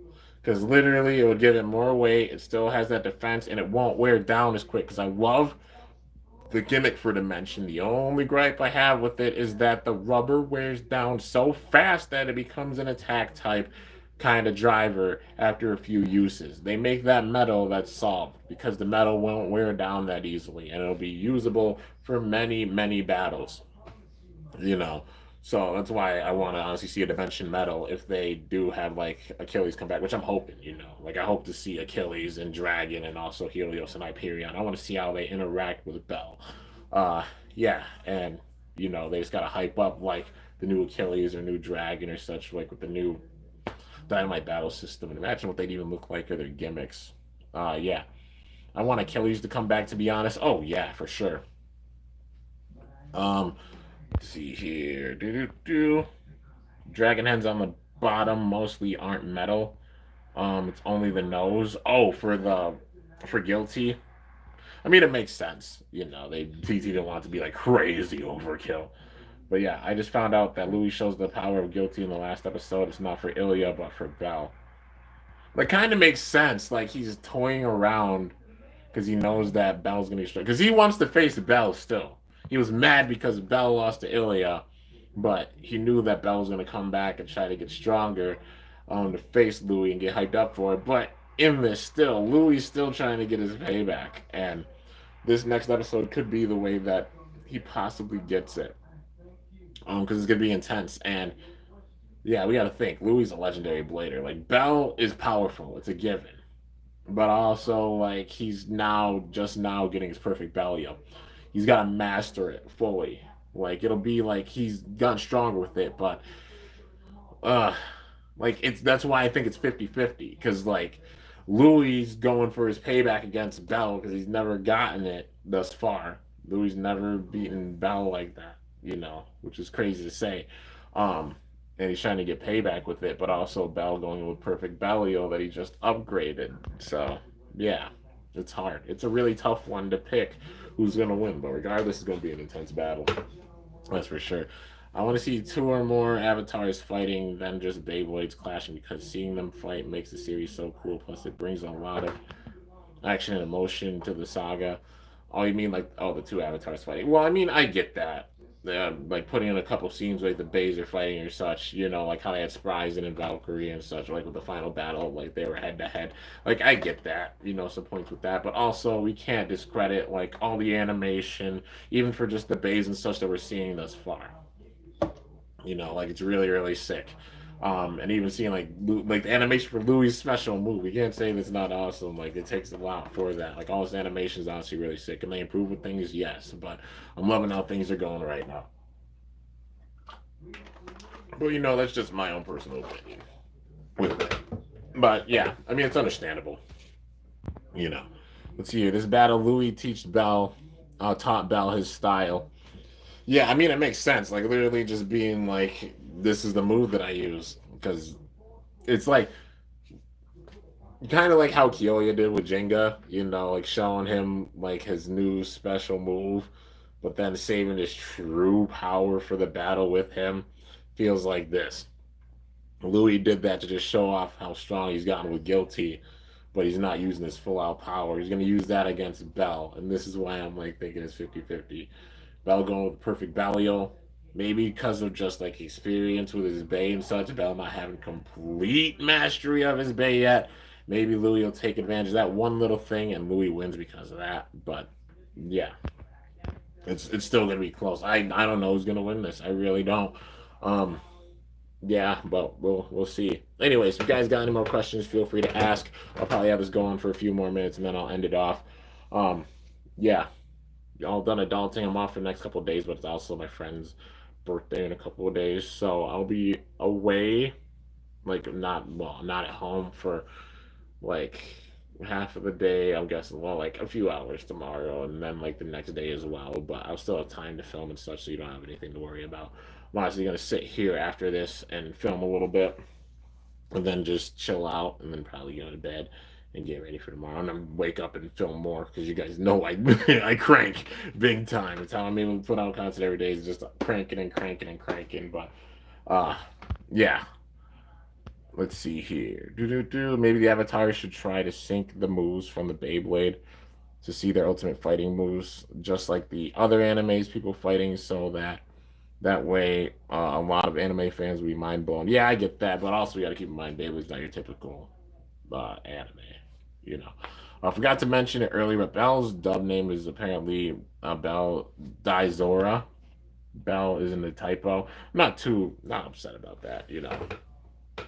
because literally it would give it more weight. It still has that defense, and it won't wear down as quick. Because I love the gimmick for Dimension. The only gripe I have with it is that the rubber wears down so fast that it becomes an attack type kind of driver after a few uses. They make that metal that's solved because the metal won't wear down that easily and it'll be usable for many, many battles. You know. So that's why I want to honestly see a Dimension Metal if they do have like Achilles come back, which I'm hoping. Like I hope to see Achilles and Dragon and also Helios and Hyperion. I want to see how they interact with Bell. Yeah, and they just gotta hype up like the new Achilles or new Dragon or such, like with the new Dynamite battle system. And imagine what they'd even look like or their gimmicks. Yeah. I want Achilles to come back, to be honest. Oh yeah, for sure. Um, let's see here. Dragon heads on the bottom mostly aren't metal. It's only the nose. Oh, for guilty. I mean, it makes sense. They TT didn't want to be like crazy overkill. But yeah, I just found out that Louis shows the power of guilty in the last episode. It's not for Ilya, but for Bell. That kind of makes sense. Like he's toying around because he knows that Bell's gonna be strong. Because he wants to face Bell still. He was mad because Bell lost to Ilya, but he knew that Bell was gonna come back and try to get stronger to face Louis and get hyped up for it. But in this, still, Louis still trying to get his payback, and this next episode could be the way that he possibly gets it. Because it's gonna be intense and yeah, we got to think. Louis is a legendary blader. Like Bell is powerful; it's a given. But also, like he's just now getting his perfect belly up. He's got to master it fully. Like it'll be like he's gotten stronger with it, but uh, like that's why I think it's 50-50. Because like Louis going for his payback against Bell because he's never gotten it thus far. Louis never beaten Bell like that, which is crazy to say. Um, and he's trying to get payback with it, but also Bell going with Perfect Bellio that he just upgraded. So yeah, it's hard. It's a really tough one to pick who's gonna win, but regardless, it's gonna be an intense battle. That's for sure. I want to see two or more avatars fighting than just Beyblades clashing because seeing them fight makes the series so cool. Plus, it brings a lot of action and emotion to the saga. Oh, you mean like the two avatars fighting? Well, I mean I get that. Like putting in a couple scenes like the Bays are fighting or such, like how they had Spryzen and Valkyrie and such, like with the final battle, like they were head to head. Like I get that, some points with that, but also we can't discredit like all the animation, even for just the Bays and such that we're seeing thus far. Like it's really really sick. And even seeing like the animation for Louis' special move, we can't say that's not awesome. Like it takes a lot for that. Like all his animation is honestly really sick. And they improve with things, yes, but I'm loving how things are going right now. But that's just my own personal opinion with it. But yeah, I mean it's understandable. You know, let's see here. This battle, Louis teach Bell, taught Bell his style. Yeah, I mean it makes sense. Like literally just being like, this is the move that I use because it's like kind of like how Kyoya did with Jenga, like showing him like his new special move, but then saving his true power for the battle with him feels like this. Louis did that to just show off how strong he's gotten with Guilty, but he's not using his full out power. He's going to use that against Bell, and this is why I'm like thinking it's 50-50. Bell going with perfect Ballio. Maybe because of just like experience with his Bay and such, Bell not having complete mastery of his Bay yet. Maybe Louis will take advantage of that one little thing, and Louis wins because of that. But yeah, it's still gonna be close. I don't know who's gonna win this. I really don't. Um, yeah, but we'll see. Anyways, if you guys got any more questions, feel free to ask. I'll probably have this going for a few more minutes, and then I'll end it off. Um, yeah, all done adulting. I'm off for the next couple of days, but it's also my friend's birthday in a couple of days, so I'll be away. Like not at home for like half of the day. I'm guessing like a few hours tomorrow, and then like the next day as well. But I'll still have time to film and such, so you don't have anything to worry about. I'm honestly gonna sit here after this and film a little bit, and then just chill out, and then probably go to bed and get ready for tomorrow. And then wake up and film more because you guys know I I crank big time. It's how I'm able to put out content every day is just cranking and cranking and cranking. But uh, yeah. Let's see here. Maybe the Avatar should try to sync the moves from the Beyblade to see their ultimate fighting moves, just like the other animes people fighting, so that way a lot of anime fans will be mind blown. Yeah, I get that, but also you got to keep in mind Beyblade's not your typical anime. You know, I forgot to mention it earlier, but Belle's dub name is apparently Belle Dizora. Belle isn't a typo. Not upset about that.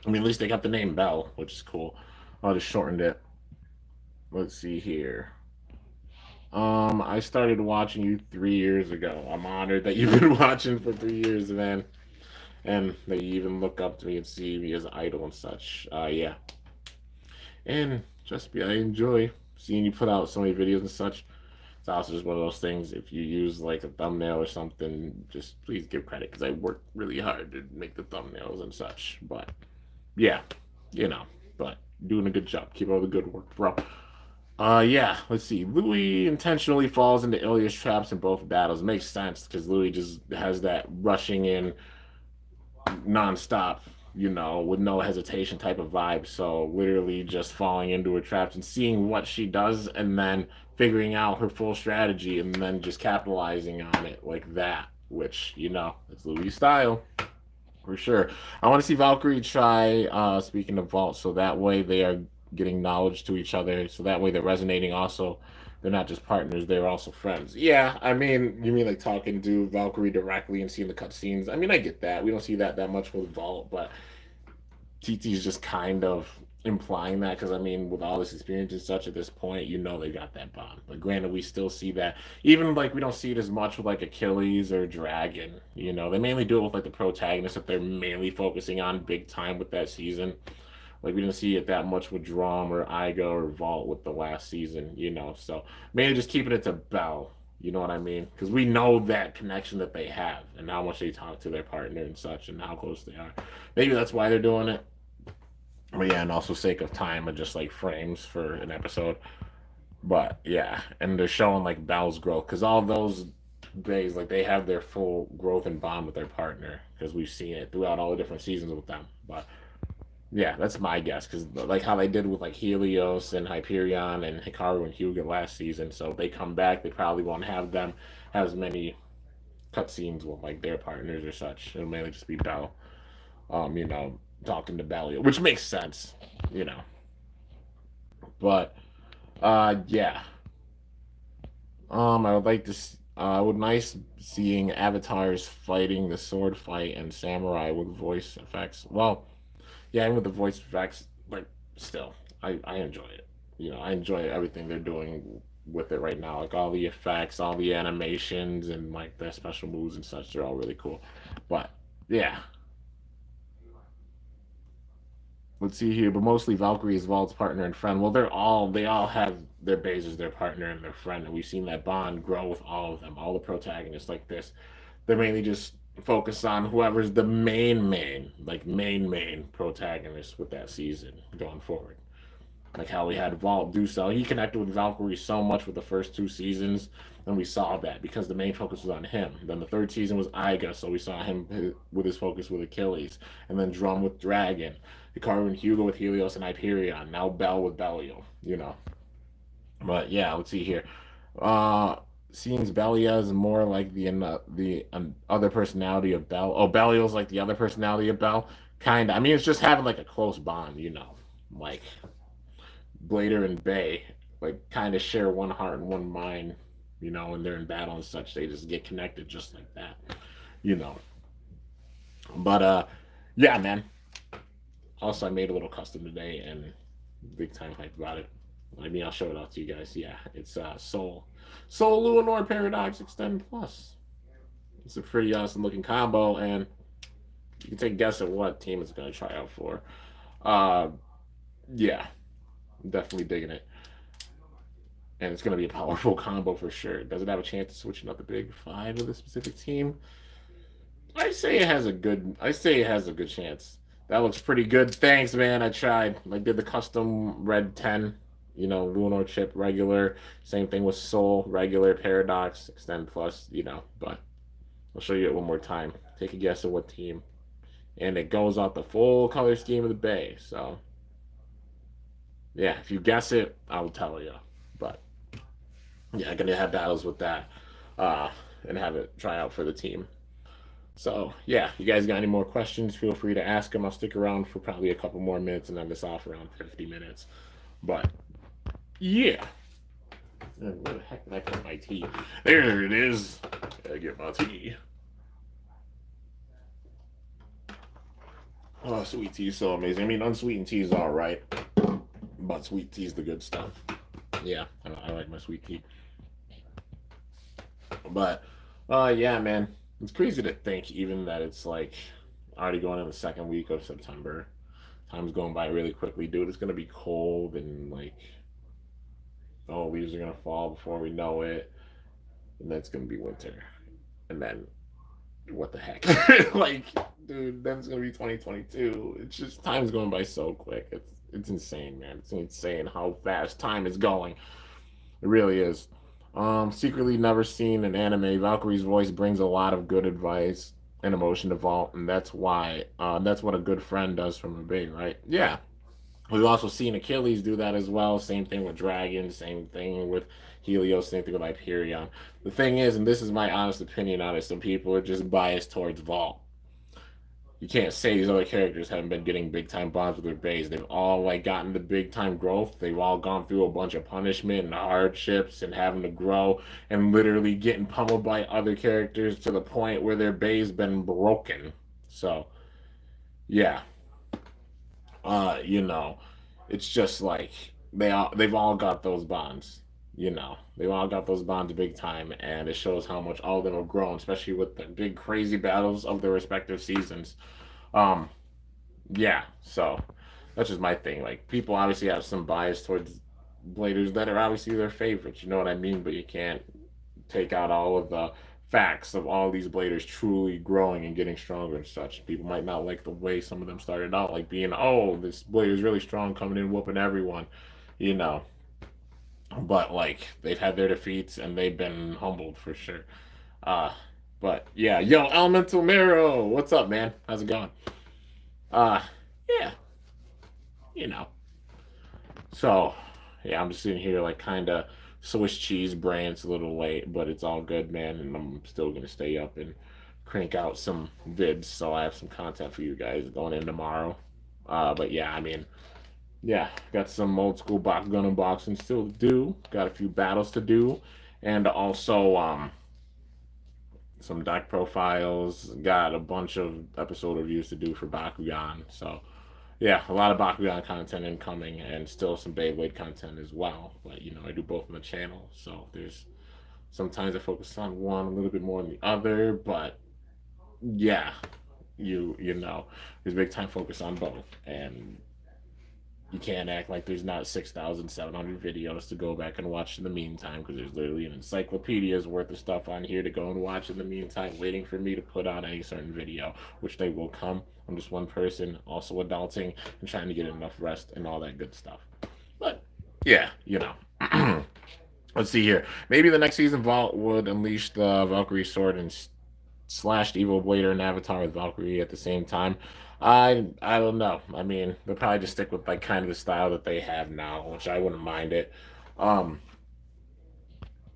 I mean, at least they got the name Bell, which is cool. I just shortened it. Let's see here. I started watching you 3 years ago. I'm honored that you've been watching for 3 years, man, and that you even look up to me and see me as an idol and such. Yeah, and I enjoy seeing you put out so many videos and such. It's also just one of those things. If you use like a thumbnail or something, just please give credit because I worked really hard to make the thumbnails and such. But yeah, you know, but doing a good job. Keep all the good work, bro. Yeah, let's see. Louis intentionally falls into Ilya's traps in both battles. Makes sense because Louis just has that rushing in nonstop, with no hesitation type of vibe. So literally just falling into her traps and seeing what she does and then figuring out her full strategy and then just capitalizing on it like that, which, it's Louis' style. For sure. I want to see Valkyrie try speaking of Vault, so that way they are getting knowledge to each other. So that way they're resonating. Also, they're not just partners; they're also friends. Yeah, I mean, you mean like talking to Valkyrie directly and seeing the cutscenes? I mean, I get that. We don't see that much with Vault, but TT's just kind of implying that because I mean, with all this experience and such at this point, they got that bond. But granted, we still see that even like we don't see it as much with like Achilles or Dragon. They mainly do it with like the protagonists that they're mainly focusing on big time with that season. Like we didn't see it that much with Drum or Iga or Vault with the last season. So mainly just keeping it to Bell. You know what I mean? Because we know that connection that they have and how much they talk to their partner and such and how close they are. Maybe that's why they're doing it. But yeah, and also sake of time and just like frames for an episode. But yeah, and they're showing like Belle's growth because all those days, like they have their full growth and bond with their partner because we've seen it throughout all the different seasons with them. But yeah, that's my guess because like how they did with like Helios and Hyperion and Hikaru and Hyuga last season. So if they come back, they probably won't have them have as many cutscenes with like their partners or such. It'll mainly just be Belle, talking to Bellio, which makes sense, you know. But yeah, I would like to. I would nice seeing avatars fighting the sword fight and samurai with voice effects. Well, yeah, and with the voice effects, like still, I enjoy it. I enjoy everything they're doing with it right now. Like all the effects, all the animations, and like their special moves and such. They're all really cool. But yeah, let's see here. But mostly Valkyrie is Vault's partner and friend. Well, they all have their base as their partner and their friend, and we've seen that bond grow with all of them. All the protagonists like this, they're mainly just focused on whoever's the main protagonist with that season going forward. Like how we had Vault do so. He connected with Valkyrie so much with the first two seasons, and we saw that because the main focus was on him. Then the third season was Iga, so we saw him with his focus with Achilles, and then Drum with Dragon, Hikaru and Hugo with Helios and Hyperion. Now Bell with Belial. But yeah, let's see here. Uh, Seems Belia is more like the other personality of Bell. Oh, Belial's like the other personality of Bell. Kinda. I mean, it's just having like a close bond. Like Blader and Bay, like kind of share one heart and one mind, and they're in battle and such. They just get connected just like that, you know. But yeah, man. Also, I made a little custom today and big time hype about it. I mean, I'll show it out to you guys. Yeah, it's Soul Luinor Paradox Extend Plus. It's a pretty awesome looking combo, and you can take a guess at what team it's going to try out for. Uh, yeah, I'm definitely digging it. And it's going to be a powerful combo for sure. Does it have a chance to switch another big five with a specific team? I say it has a good chance. That looks pretty good. Thanks, man. I tried. I did the custom red 10, Lunar chip regular. Same thing with Soul, regular, Paradox, Extend Plus, but I'll show you it one more time. Take a guess at what team. And it goes off the full color scheme of the Bay. So, yeah, if you guess it, I'll tell you. But, yeah, I'm going to have battles with that uh, and have it try out for the team. So, yeah, you guys got any more questions? Feel free to ask them. I'll stick around for probably a couple more minutes and then this off around 50 minutes. But, yeah. Where the heck did I put my tea? There it is. Gotta get my tea. Oh, sweet tea is so amazing. I mean, unsweetened tea is all right, but sweet tea is the good stuff. Yeah, I like my sweet tea. But, yeah, man, it's crazy to think even that it's like already going in the second week of September. Time's going by really quickly, dude. It's gonna be cold and like, oh, leaves are gonna fall before we know it, and then it's gonna be winter, and then what the heck? Like, dude, then it's gonna be 2022. It's just time's going by so quick. It's insane, man. It's insane how fast time is going. It really is. Secretly never seen an anime. Valkyrie's voice brings a lot of good advice and emotion to Vault, and that's why that's what a good friend does from a big, right? Yeah. We've also seen Achilles do that as well. Same thing with Dragon, same thing with Helios, same thing with Hyperion. The thing is, and this is my honest opinion on it, some people are just biased towards Vault. You can't say these other characters haven't been getting big time bonds with their base. They've all like gotten the big time growth. They've all gone through a bunch of punishment and hardships and having to grow and literally getting pummeled by other characters to the point where their base been broken. So yeah, uh, you know, it's just like they've all got those bonds. They've all got those bonds big time, and it shows how much all of them have grown, especially with the big crazy battles of their respective seasons. Um, yeah, so that's just my thing. Like people obviously have some bias towards bladers that are obviously their favorites. You know what I mean? But you can't take out all of the facts of all these bladers truly growing and getting stronger and such. People might not like the way some of them started out, like being, oh, this blader is really strong, coming in whooping everyone, you know. But like they've had their defeats and they've been humbled for sure. Uh, but yeah, yo, Elemental Miro, what's up, man? How's it going? Uh, yeah, you know. So, yeah, I'm just sitting here like kind of Swiss cheese brain. It's a little late, but it's all good, man. And I'm still gonna stay up and crank out some vids, so I have some content for you guys going in tomorrow. But yeah, I mean, yeah, got some old school bakugan unboxing still to do. Got a few battles to do, and also some deck profiles. Got a bunch of episode reviews to do for Bakugan. So yeah, a lot of Bakugan content incoming, and still some Beyblade content as well. But you know, I do both on the channel, so there's sometimes I focus on one a little bit more than the other. But yeah, you know, there's big time focus on both, and you can't act like there's not 6,700 videos to go back and watch in the meantime, because there's literally an encyclopedia's worth of stuff on here to go and watch in the meantime, waiting for me to put on a certain video, which they will come. I'm just one person, also adulting and trying to get enough rest and all that good stuff. But yeah, you know. Let's see here. Maybe the next season Vault would unleash the Valkyrie sword and slashed Evil Blader and Avatar with Valkyrie at the same time. I don't know. I mean, they'll probably just stick with like kind of the style that they have now, which I wouldn't mind it. Um,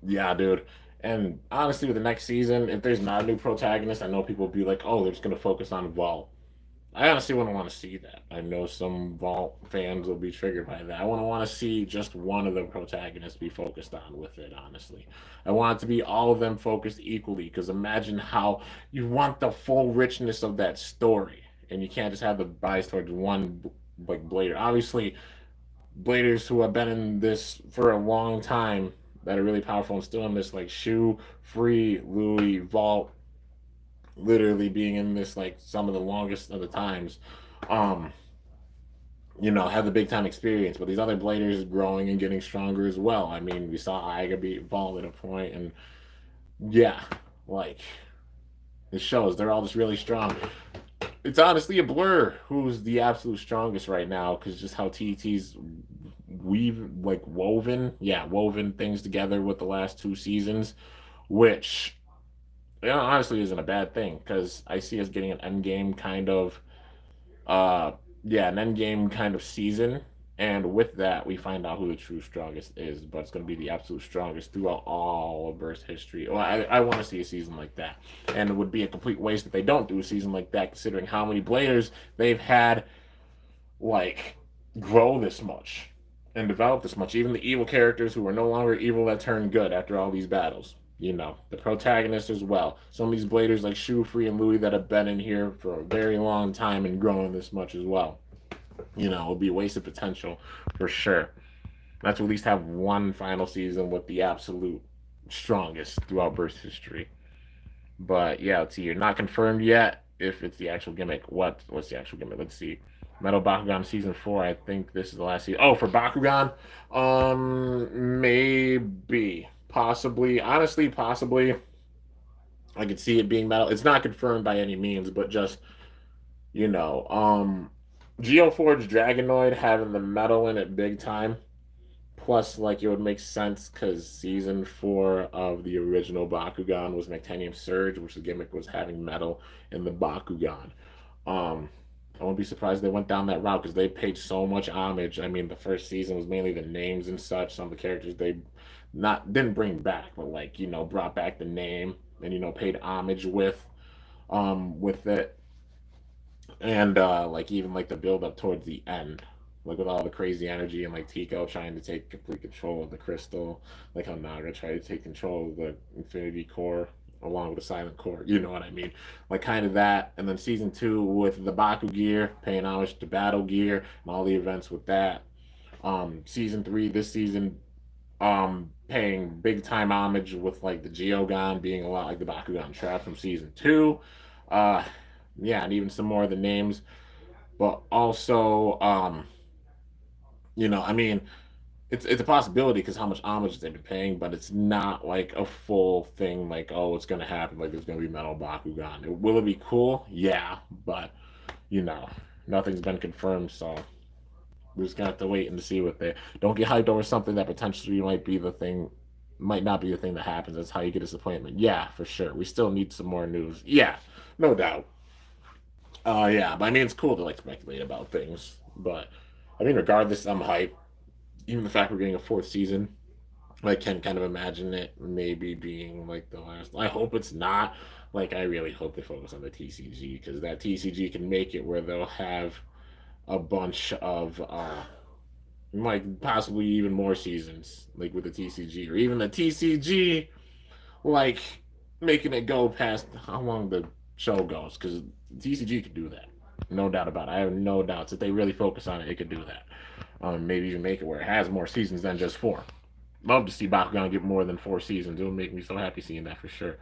yeah, dude. And honestly, with the next season, if there's not a new protagonist, I know people will be like, "Oh, they're just gonna focus on Vault." I honestly wouldn't want to see that. I know some Vault fans will be triggered by that. I wouldn't want to see just one of the protagonists be focused on with it, honestly. I want it to be all of them focused equally, because imagine how you want the full richness of that story. And you can't just have the bias towards one like Blader. Obviously, Bladers who have been in this for a long time that are really powerful and still in this, like Shu, Free, Louis, Vault, literally being in this like some of the longest of the times. Um, you know, have the big time experience, but these other bladers growing and getting stronger as well. I mean, we saw Iga beat Vault at a point, and yeah, like it shows they're all just really strong. It's honestly a blur who's the absolute strongest right now, because just how TT's woven things together with the last two seasons, which you know, honestly isn't a bad thing, because I see us getting an end game kind of uh an end game kind of season, and with that we find out who the true strongest is, but it's going to be the absolute strongest throughout all of Burst history. Well, I want to see a season like that, and it would be a complete waste if they don't do a season like that, considering how many bladers they've had like grow this much and develop this much. Even the evil characters who are no longer evil that turn good after all these battles. You know, the protagonists as well. Some of these bladers like Shu, Free, and Louis that have been in here for a very long time and growing this much as well. You know, it'll be a waste of potential for sure. Not to at least have one final season with the absolute strongest throughout Burst history. But yeah, let's see. You're not confirmed yet if it's the actual gimmick. What's the actual gimmick? Let's see. Metal Bakugan season 4. I think this is the last season. Oh, for Bakugan, maybe, possibly. Honestly, possibly. I could see it being metal. It's not confirmed by any means, but just you know, Geoforge Dragonoid having the metal in it big time. Plus, like, it would make sense because season 4 of the original Bakugan was Nectanium Surge, which the gimmick was having metal in the Bakugan. Um, I won't be surprised they went down that route, because they paid so much homage. I mean, the first season was mainly the names and such. Some of the characters they not didn't bring back, but like brought back the name and paid homage with it, and like even like the build up towards the end, like with all the crazy energy and like Tico trying to take complete control of the crystal, like how Naga tried to take control of the Infinity Core along with the Silent Core. You know what I mean? Like kind of that. And then season 2 with the Baku gear, paying homage to Battle Gear and all the events with that. Season 3 this season, paying big time homage with like the Geogon being a lot like the Bakugan trap from season 2. Uh, yeah, and even some more of the names, but also, I mean, it's a possibility because how much homage they've been paying, but it's not like a full thing. Like, oh, it's gonna happen. Like, there's gonna be Metal Bakugan. Will it be cool? Yeah, but you know, nothing's been confirmed, so we're just gonna have to wait and see what they don't get hyped over something that potentially might be the thing, might not be the thing that happens. That's how you get disappointment. Yeah, for sure. We still need some more news. Yeah, no doubt. Yeah, but I mean, it's cool to like speculate about things. But I mean, regardless, I'm hyped. Even the fact we're getting a fourth season, I can kind of imagine it maybe being like the last. I hope it's not. Like, I really hope they focus on the TCG because that TCG can make it where they'll have a bunch of like possibly even more seasons, like with the TCG, or even the TCG, like making it go past how long the show goes, because TCG could do that, no doubt about it. I have no doubts if they really focus on it, it could do that. Maybe even make it where it has more seasons than just four. Love to see Bakugan get more than four seasons. It would make me so happy seeing that for sure.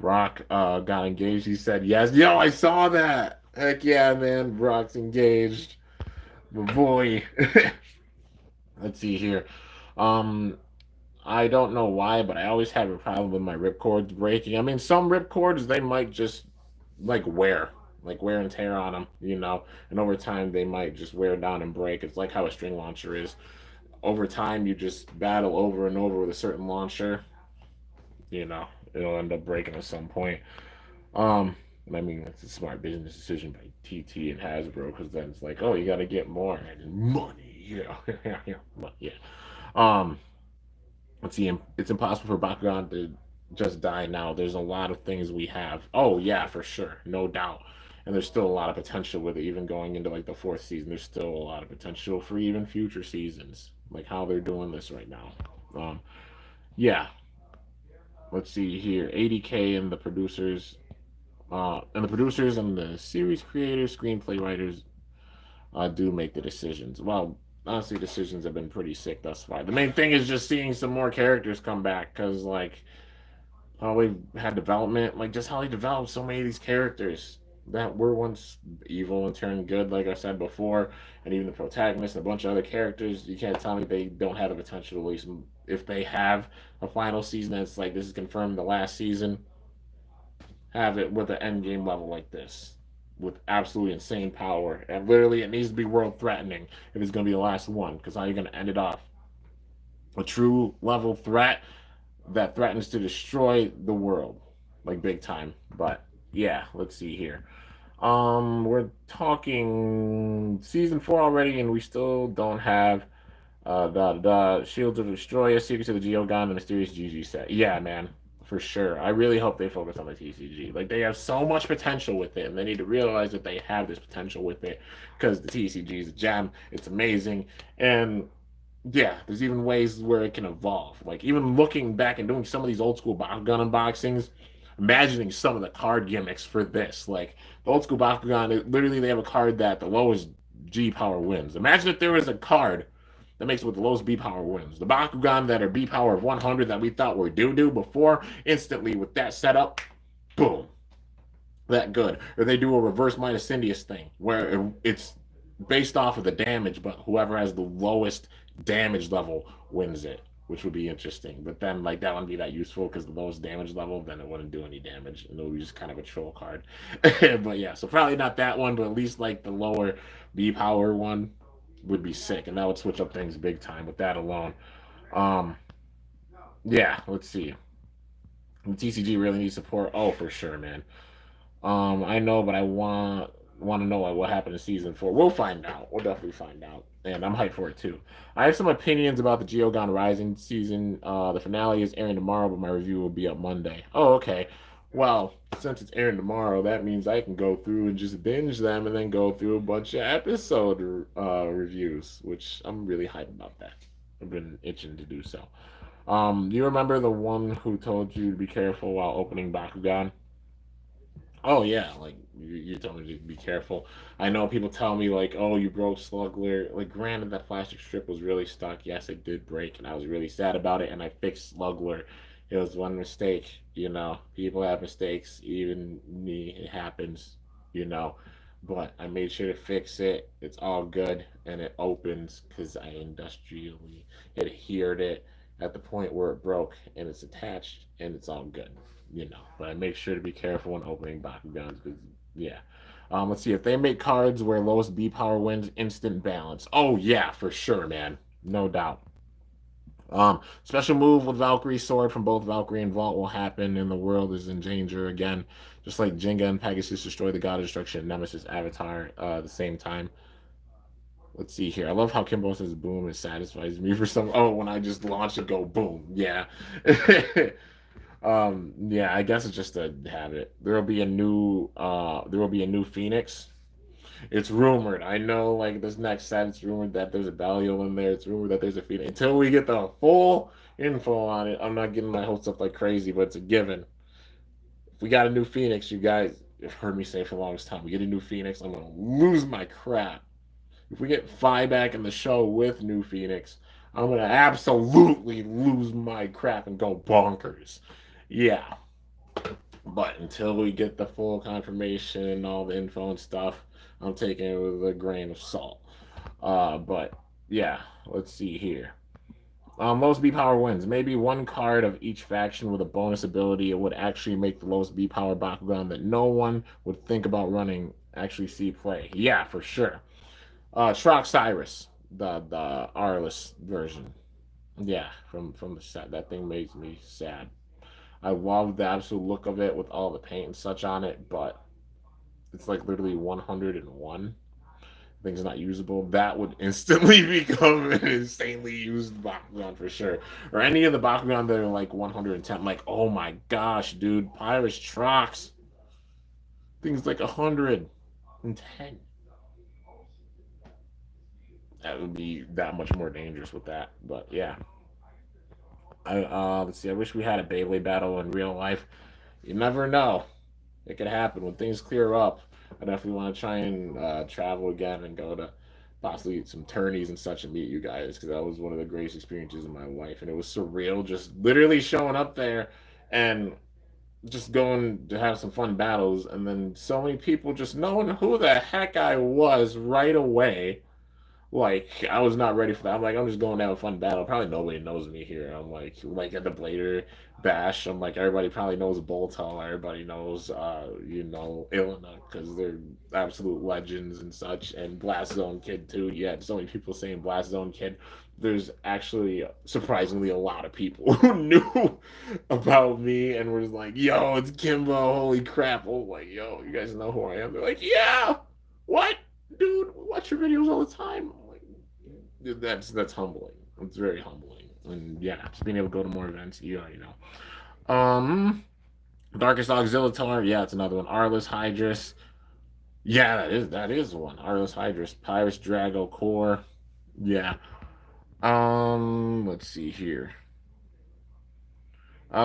Brock got engaged. He said yes. Yo, I saw that. Heck yeah, man. Brock's engaged. But boy, let's see here. Um, I don't know why, but I always have a problem with my ripcords breaking. I mean, some ripcords they might just like wear and tear on them, and over time they might just wear down and break. It's like how a string launcher is. Over time, you just battle over and over with a certain launcher, you know, it'll end up breaking at some point. Um, I mean, it's a smart business decision by TT and Hasbro because then it's like, oh, you got to get more and money, but yeah. Um, let's see, it's impossible for Bakugan to just die now. There's a lot of things we have. Oh yeah, for sure, no doubt. And there's still a lot of potential with it, even going into like the fourth season. There's still a lot of potential for even future seasons, like how they're doing this right now. Um, yeah, let's see here. 80K and the producers and the series creators, screenplay writers do make the decisions. Well, honestly, decisions have been pretty sick thus far. The main thing is just seeing some more characters come back because, like, how we've had development, like, just how they developed so many of these characters that were once evil and turned good, like I said before, and even the protagonist and a bunch of other characters. You can't tell me they don't have the potential to release them. If they have a final season that's like this is confirmed the last season, have it with an end game level like this with absolutely insane power. And literally, it needs to be world threatening if it's going to be the last one. Because how are you going to end it off? A true level threat that threatens to destroy the world, like big time. But yeah, let's see here. We're talking season 4 already, and we still don't have the Shields of Destroyer, Secrets of the Geogon, the Mysterious GG set. Yeah, man, for sure. I really hope they focus on the TCG. Like, they have so much potential with it, and they need to realize that they have this potential with it because the TCG is a gem. It's amazing. And yeah, there's even ways where it can evolve. Like, even looking back and doing some of these old school Bakugan unboxings, imagining some of the card gimmicks for this. Like, the old school Bakugan, literally, they have a card that the lowest G power wins. Imagine if there was a card that makes it with the lowest B power wins. The Bakugan that are B power of 100 that we thought were doo doo before, instantly with that setup, boom, that good. Or they do a reverse minus Syndius thing where it's based off of the damage, but whoever has the lowest damage level wins it, which would be interesting. But then, like, that wouldn't be that useful because the lowest damage level, then it wouldn't do any damage, and it would be just kind of a troll card. But yeah, so probably not that one, but at least like the lower B power one would be sick, and that would switch up things big time with that alone. Um, yeah, let's see. The TCG really needs support. Oh, for sure, man. I know, but I want to know what happened in season 4. We'll find out. We'll definitely find out, and I'm hyped for it too. I have some opinions about the Geogon Rising season. The finale is airing tomorrow, but my review will be up Monday. Oh, okay. Well, since it's airing tomorrow, that means I can go through and just binge them, and then go through a bunch of episode reviews, which I'm really hyped about that. I've been itching to do so. Do you remember the one who told you to be careful while opening Bakugan? Oh yeah, like you told me to be careful. I know people tell me like, "Oh, you broke Slugler." Like, granted, that plastic strip was really stuck. Yes, it did break, and I was really sad about it. And I fixed Slugler. It was one mistake. People have mistakes. Even me, it happens. You know, but I made sure to fix it. It's all good, and it opens because I industrially adhered it at the point where it broke, and it's attached, and it's all good, you know. But I make sure to be careful when opening bakugans because, yeah. Let's see if they make cards where lowest B power wins instant balance. Oh yeah, for sure, man, no doubt. Special move with Valkyrie sword from both Valkyrie and Vault will happen, and the world is in danger again. Just like Jenga and Pegasus destroy the God of Destruction and Nemesis Avatar at the same time. Let's see here. I love how Kimbo says boom. It satisfies me for some. Oh, when I just launch it, go boom. Yeah. Yeah, I guess it's just a habit. There will be a new Phoenix. It's rumored. I know, like this next set, it's rumored that there's a Belial in there. It's rumored that there's a Phoenix. Until we get the full info on it, I'm not getting my hopes up like crazy, but it's a given. If we got a new Phoenix, you guys have heard me say for the longest time, we get a new Phoenix, I'm gonna lose my crap. If we get Phi back in the show with new Phoenix, I'm gonna absolutely lose my crap and go bonkers. Yeah, but until we get the full confirmation and all the info and stuff, I'm taking it with a grain of salt. But yeah, let's see here. Lowest B power wins. Maybe one card of each faction with a bonus ability. It would actually make the lowest B power Bakugan that no one would think about running actually see play. Yeah, for sure. Trox Cyrus, the Arliss version. Yeah, from the set. That thing makes me sad. I love the absolute look of it with all the paint and such on it, but it's like literally 101 things not usable. That would instantly become an insanely used Bakugan for sure. Or any of the Bakugan that are like 110. Like, oh my gosh, dude, Pyrus Trox. Things like 110. That would be that much more dangerous with that. But yeah. Let's see. I wish we had a Beyblade battle in real life. You never know. It could happen when things clear up. I definitely want to try and travel again and go to possibly some tourneys and such and meet you guys because that was one of the greatest experiences in my life, and it was surreal. Just literally showing up there and just going to have some fun battles, and then so many people just knowing who the heck I was right away. Like I was not ready for that. I'm like, I'm just going to have a fun battle. Probably nobody knows me here. I'm like at the Blader Bash. I'm like, everybody probably knows Boltel. Everybody knows, Ilina because they're absolute legends and such. And Blast Zone Kid too. Yeah, so many people saying Blast Zone Kid. There's actually surprisingly a lot of people who knew about me and was like, "Yo, it's Kimbo! Holy crap!" Oh, like, yo, you guys know who I am? They're like, "Yeah, what?" Dude, watch your videos all the time. Like, dude, that's humbling. It's very humbling, and yeah, just being able to go to more events, you already know. Darkest Auxiliar, yeah, it's another one. Arliss Hydrus, yeah, that is one. Arliss Hydrus, Pyrus Drago Core, yeah. Let's see here.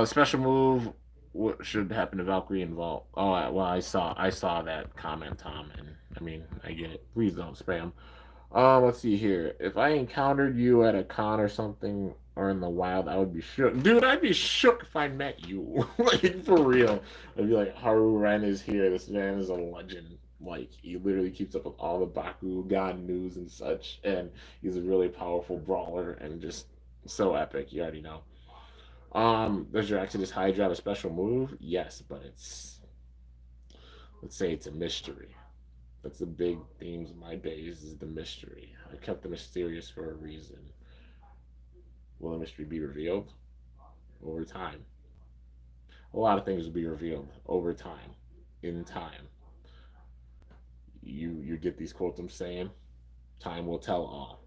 Special move. What should happen to Valkyrie and Vault? Oh, well, I saw that comment, Tom, and I mean, I get it. Please don't spam. Let's see here. If I encountered you at a con or something or in the wild, I would be shook. Dude, I'd be shook if I met you. Like, for real. I'd be like, Haru Ren is here. This man is a legend. Like, he literally keeps up with all the Bakugan news and such. And he's a really powerful brawler and just so epic. You already know. Does your Exodus Hydra have a special move? Yes, but let's say it's a mystery. That's the big themes of my days is the mystery. I kept the mysterious for a reason. Will the mystery be revealed? Over time. A lot of things will be revealed over time. In time. You get these quotes I'm saying? Time will tell all.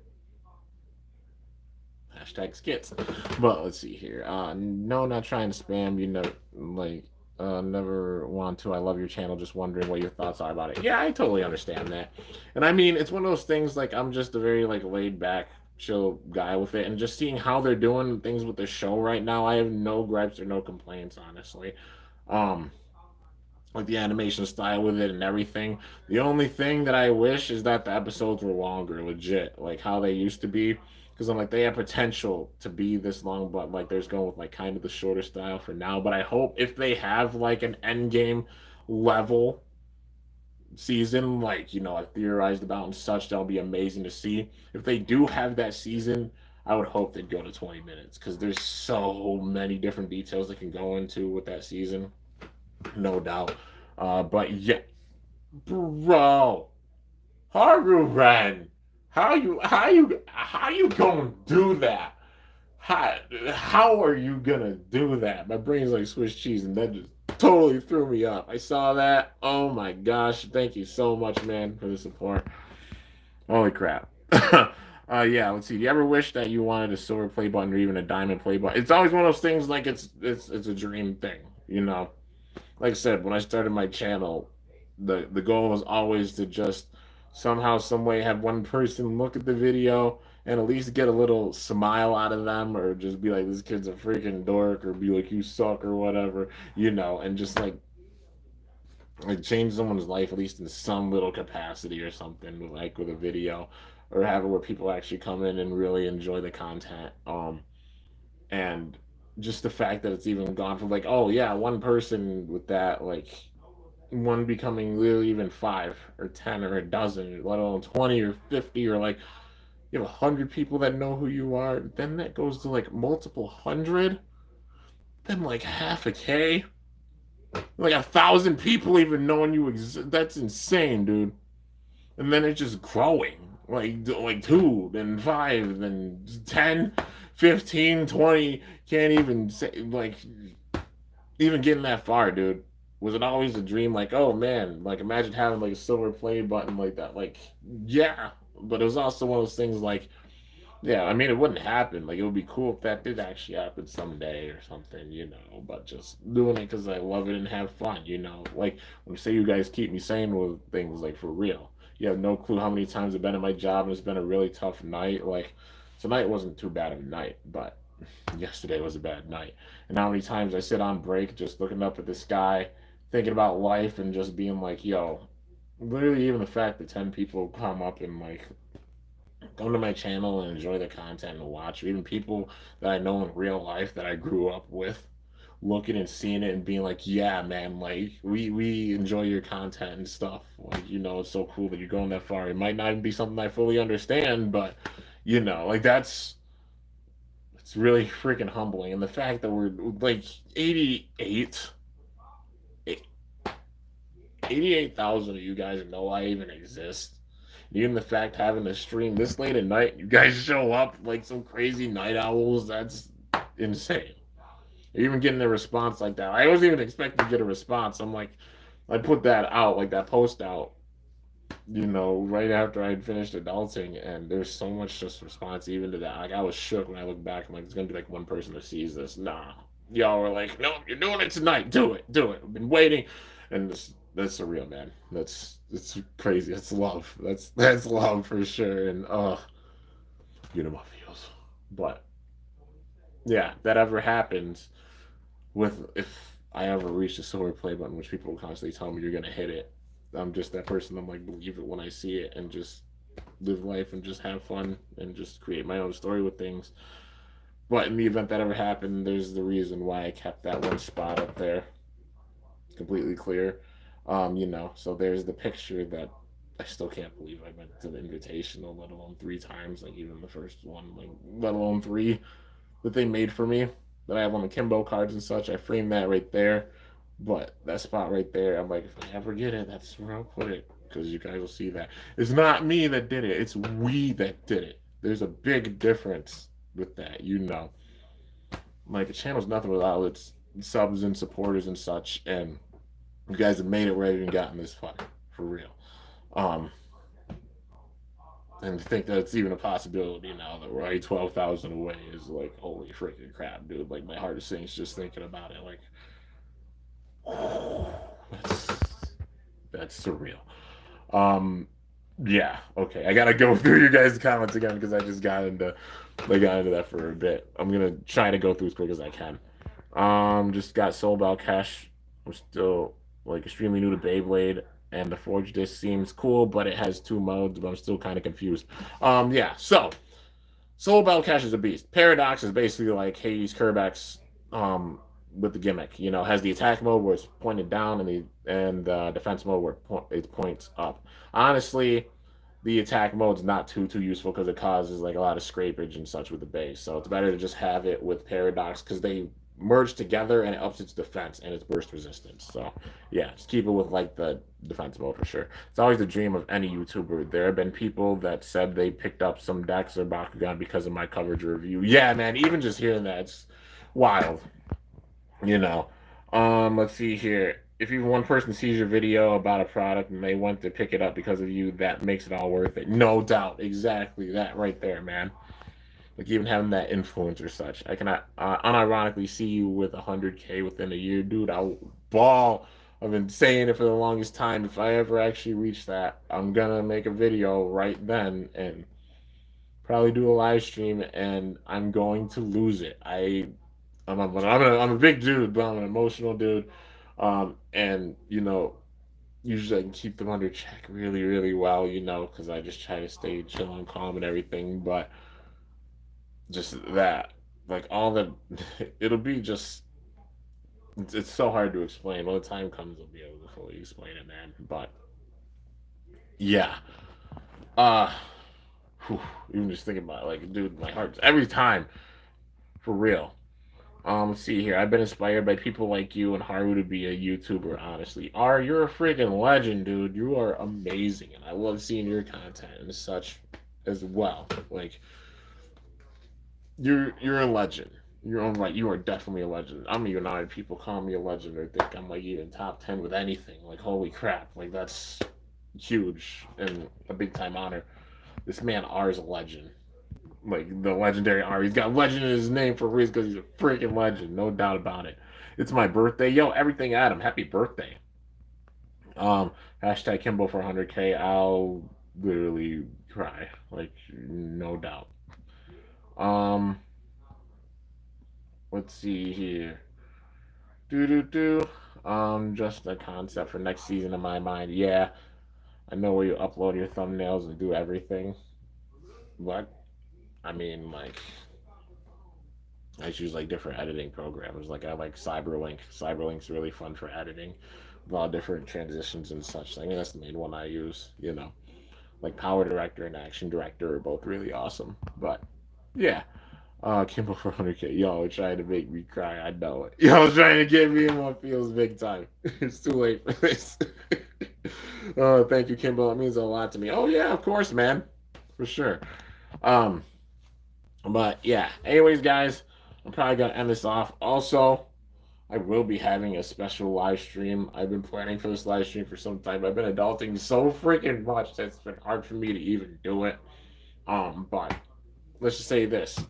Hashtag skits. But let's see here. No, not trying to spam. You know, like, never want to. I love your channel. Just wondering what your thoughts are about it. Yeah, I totally understand that. And I mean, it's one of those things. Like, I'm just a very like laid back, chill guy with it, and just seeing how they're doing things with the show right now, I have no gripes or no complaints, honestly. Um, like the animation style with it and everything. The only thing that I wish is that the episodes were longer, legit, like how they used to be. Because I'm like they have potential to be this long, but like there's going with like kind of the shorter style for now. But I hope if they have like an end game level season, like, I theorized about and such. That'll be amazing to see. If they do have that season, I would hope they'd go to 20 minutes because there's so many different details they can go into with that season, no doubt. But yeah, bro, Haruren, how you gonna do that? How how are you gonna do that? My brain's like Swiss cheese, and that just totally threw me off. I saw that. Oh my gosh! Thank you so much, man, for the support. Holy crap. Yeah, let's see. Do you ever wish that you wanted a silver play button or even a diamond play button? It's always one of those things like it's a dream thing. Like I said, when I started my channel, the goal was always to just somehow, some way have one person look at the video and at least get a little smile out of them, or just be like, this kid's a freaking dork, or be like, you suck, or whatever, and just like change someone's life at least in some little capacity or something, like with a video, or have it where people actually come in and really enjoy the content. And just the fact that it's even gone from like, oh yeah, one person with that, like one becoming literally even 5 or 10 or a dozen, let alone 20 or 50, or like you have 100 people that know who you are, then that goes to like multiple hundred, then like half a K, like 1,000 people even knowing you exist. That's insane, dude. And then it's just growing, like 2, then 5, then 10, 15, 20. Can't even say, like, even getting that far, dude. Was it always a dream? Like, oh man, like imagine having like a silver play button like that. Like, yeah, but it was also one of those things like, yeah, I mean, it wouldn't happen. Like, it would be cool if that did actually happen someday or something. But just doing it because I love it and have fun. Like, when you say you guys keep me sane with things, like, for real. You have no clue how many times I've been at my job and it's been a really tough night. Like, tonight wasn't too bad of a night, but yesterday was a bad night. And how many times I sit on break just looking up at the sky, thinking about life, and just being like, yo, literally, even the fact that 10 people come up and, like, come to my channel and enjoy the content and watch, or even people that I know in real life that I grew up with, looking and seeing it and being like, yeah, man, like we enjoy your content and stuff. Like, it's so cool that you're going that far. It might not even be something I fully understand, but like it's really freaking humbling. And the fact that we're like 88,000 of you guys know I even exist. Even the fact having to stream this late at night, you guys show up like some crazy night owls. That's insane. Even getting a response like that, I wasn't even expecting to get a response. I'm like, I put that out, like that post out, right after I had finished adulting, and there's so much just response even to that. Like, I was shook when I look back. I'm like, there's gonna be like one person that sees this. Nah, y'all were like, no, you're doing it tonight. Do it, do it. I've been waiting, and that's surreal, man. It's crazy. That's love. That's love for sure. And my feels. But yeah, that ever happens with, if I ever reach the silver play button, which people constantly tell me you're gonna hit it. I'm just that person. I'm like, believe it when I see it, and just live life and just have fun and just create my own story with things. But in the event that ever happened, there's the reason why I kept that one spot up there completely clear. So there's the picture that I still can't believe I went to the invitational, let alone 3 times, like even the first one, like let alone 3 that they made for me that I have on the Kimbo cards and such. I framed that right there. But that spot right there, I'm like, if I ever get it, that's where I'll put it. Because you guys will see that. It's not me that did it, it's we that did it. There's a big difference with that. Like, the channel's nothing without its subs and supporters and such. And you guys have made it where I've even gotten this far. For real. Um, and to think that it's even a possibility now that we're like 12,000 away is like, holy freaking crap, dude. Like, my heart sinks just thinking about it. Like, that's that's surreal. Um, yeah, okay. I gotta go through you guys' comments again because I got into that for a bit. I'm gonna try to go through as quick as I can. Just got Soul Bell Cash. I'm still like extremely new to Beyblade, and the Forge disc seems cool, but it has 2 modes, but I'm still kind of confused. Yeah, so Soul Bell Cash is a beast. Paradox is basically like Hades Kerbeck's with the gimmick. You know, has the attack mode where it's pointed down, and the defense mode where it points up. Honestly, the attack mode's not too useful because it causes like a lot of scrapage and such with the base. So it's better to just have it with Paradox because they merge together and it ups its defense and its burst resistance. So yeah, just keep it with like the defense mode for sure. It's always the dream of any YouTuber. There have been people that said they picked up some decks or Bakugan because of my coverage review. Yeah, man, even just hearing that, it's wild. You know. Let's see here. If even one person sees your video about a product and they went to pick it up because of you, that makes it all worth it. No doubt. Exactly that right there, man. Like even having that influence or such. I cannot unironically see you with 100K within a year, dude. I'll ball. I've been saying it for the longest time. If I ever actually reach that, I'm gonna make a video right then and probably do a live stream, and I'm going to lose it. I'm a big dude, but I'm an emotional dude. And you know, usually I can keep them under check really well, you know, because I just try to stay chill and calm and everything. But just that, like all the, it'll be just, it's so hard to explain. When the time comes, I'll be able to fully explain it, man. But yeah, uh, whew, even just thinking about it, like, dude, my heart every time for real. Let's see here. I've been inspired by people like you and Haru to be a YouTuber, honestly. You're a freaking legend, dude. You are amazing. And I love seeing your content and such as well. Like, you're a legend. You're on right. You are definitely a legend. I'm even honored people call me a legend or think I'm like even top 10 with anything. Like, holy crap. Like, that's huge and a big time honor. This man R is a legend, like the legendary R. He's got legend in his name for a reason because he's a freaking legend, no doubt about it. It's my birthday, yo! Everything, Adam. Happy birthday. Um, Hashtag Kimbo for 100K. I'll literally cry, like no doubt. Um, let's see here. Do do do. Just a concept for next season in my mind. Yeah, I know where you upload your thumbnails and do everything, but I mean, like, I choose like different editing programs. Like I like Cyberlink. Cyberlink's really fun for editing, with all different transitions and such. I mean that's the main one I use. You know, like Power Director and Action Director are both really awesome. But yeah, Kimbo for 100K. Yo, trying to make me cry. I know it. Yo, trying to get me in my feels big time. It's too late for this. Oh, thank you, Kimbo. It means a lot to me. Oh yeah, of course, man, for sure. Um, but yeah. Anyways, guys, I'm probably gonna end this off. Also, I will be having a special live stream. I've been planning for this live stream for some time. I've been adulting so freaking much that it's been hard for me to even do it. But let's just say this.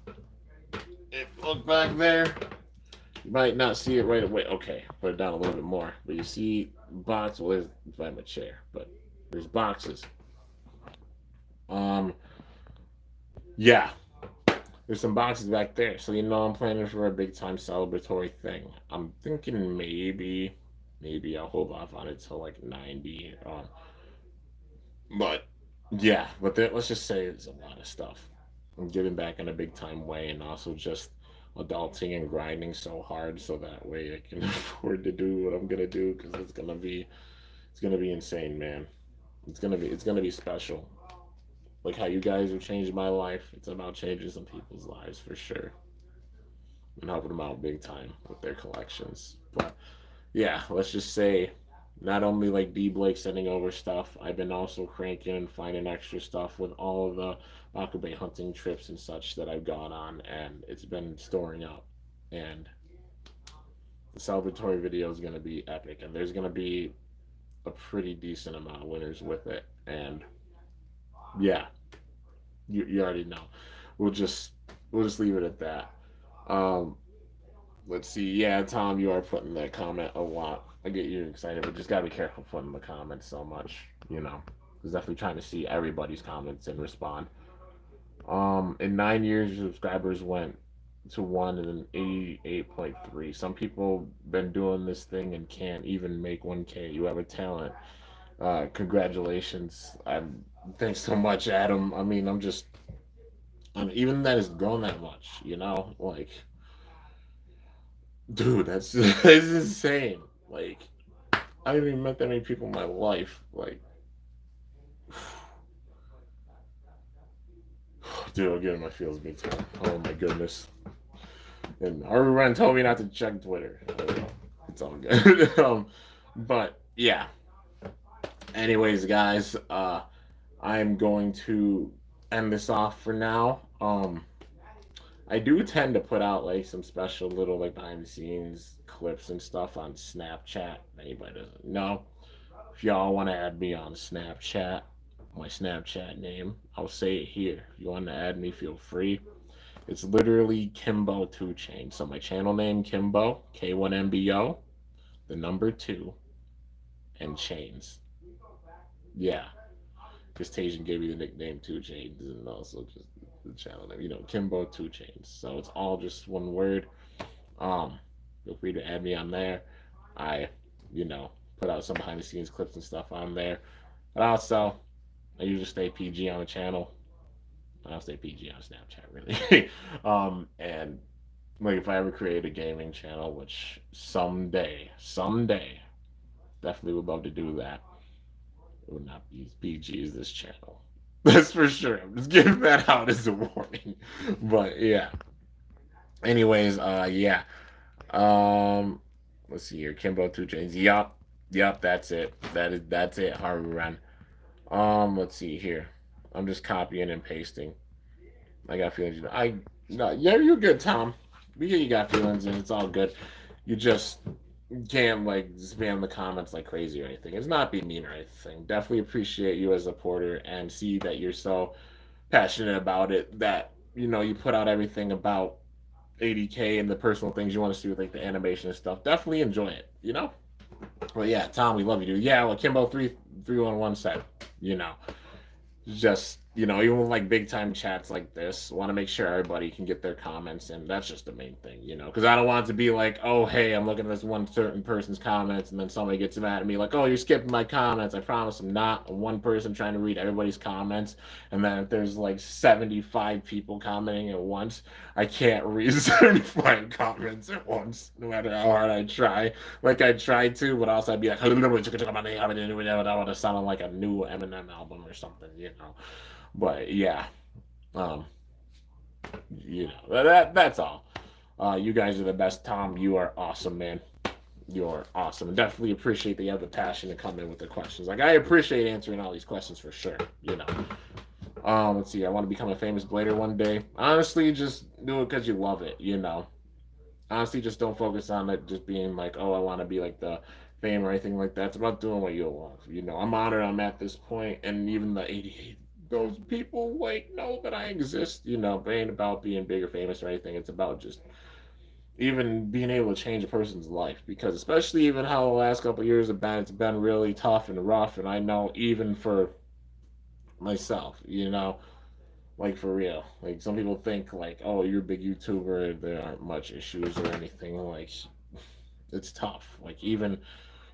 If you look back there, you might not see it right away. Okay, put it down a little bit more. But you see box. Well, there's by my chair, but there's boxes. Um, yeah, there's some boxes back there, so you know I'm planning for a big time celebratory thing. I'm thinking maybe I'll hold off on it till like 90. But yeah, but let's just say it's a lot of stuff. I'm giving back in a big time way, and also just adulting and grinding so hard, so that way I can afford to do what I'm gonna do because it's gonna be insane, man. It's gonna be special. Like how you guys have changed my life. It's about changing some people's lives for sure and helping them out big time with their collections. But yeah, let's just say not only like D Blake sending over stuff, I've been also cranking and finding extra stuff with all of the Bakugan hunting trips and such that I've gone on, and it's been storing up. And the celebratory video is going to be epic, and there's going to be a pretty decent amount of winners with it. And yeah, you already know. We'll just we'll just leave it at that. Um, let's see. Yeah, Tom, you are putting that comment a lot. I get you excited, but just gotta be careful putting the comments so much. You know, because definitely trying to see everybody's comments and respond. In 9 years, subscribers went to one and an 88.3. Some people been doing this thing and can't even make 1K. You have a talent. Congratulations. Thanks so much, Adam. I mean, even that has grown that much. You know, like Dude, that's insane. Like, I haven't even met that many people in my life. Like, dude, I'm getting my feels big time. Oh my goodness. And our friend told me not to check Twitter. It's all good. But yeah. Anyways, guys, I'm going to end this off for now. I do tend to put out like some special little like behind the scenes clips and stuff on Snapchat. Anybody doesn't know. If y'all want to add me on Snapchat, my Snapchat name, I'll say it here. If you want to add me, feel free. It's literally Kimbo 2 Chain. So my channel name Kimbo K1MBO, the number 2 and chains. Yeah, because Tajan gave me the nickname 2 Chains and also just the channel name. Kimbo 2 Chains. So it's all just one word. Um, Feel free to add me on there. I, you know, put out some behind the scenes clips and stuff on there. But also, I usually stay PG on the channel. I don't stay PG on Snapchat really. And like if I ever create a gaming channel, which someday, definitely would love to do that. It would not be as PG as this channel. That's for sure. I'm just giving that out as a warning. But yeah. Anyways, yeah. Um, let's see here. Kimbo 2 Chains. Yup, that's it. That's it. Hard run. Let's see here. I'm just copying and pasting. I got feelings. No, yeah, you're good, Tom. We get you got feelings, and it's all good. You just can't like spam the comments like crazy or anything. It's not being mean or anything. Definitely appreciate you as a porter and see that you're so passionate about it that you put out everything about 80K and the personal things you want to see with like the animation and stuff. Definitely enjoy it. Well, yeah, Tom, we love you, dude. Yeah, well, Kimbo 311 said, you know, just even with like big time chats like this, want to make sure everybody can get their comments in. That's just the main thing, because I don't want it to be like, oh hey, I'm looking at this one certain person's comments and then somebody gets mad at me like, oh, you're skipping my comments. I promise I'm not one person trying to read everybody's comments. And then if there's like 75 people commenting at once, I can't read 75 comments at once, no matter how hard I try. Like I tried to, but also I'd be like, I want to sound like a new Eminem album or something. But yeah, um, that's all. You guys are the best. Tom, you are awesome, man. You're awesome. And definitely appreciate that you have the passion to come in with the questions. Like I appreciate answering all these questions for sure. Let's see. I want to become a famous blader one day. Honestly, just do it because you love it. Honestly, just don't focus on it just being like, oh, I want to be like the fame or anything like that. It's about doing what you love. I'm honored I'm at this point, and even the 88, those people like know that I exist. But it ain't about being big or famous or anything. It's about just even being able to change a person's life, because especially even how the last couple of years have been, it's been really tough and rough, and I know even for myself. Like for real. Like some people think like, oh, you're a big YouTuber, there aren't much issues or anything. Like it's tough. Like even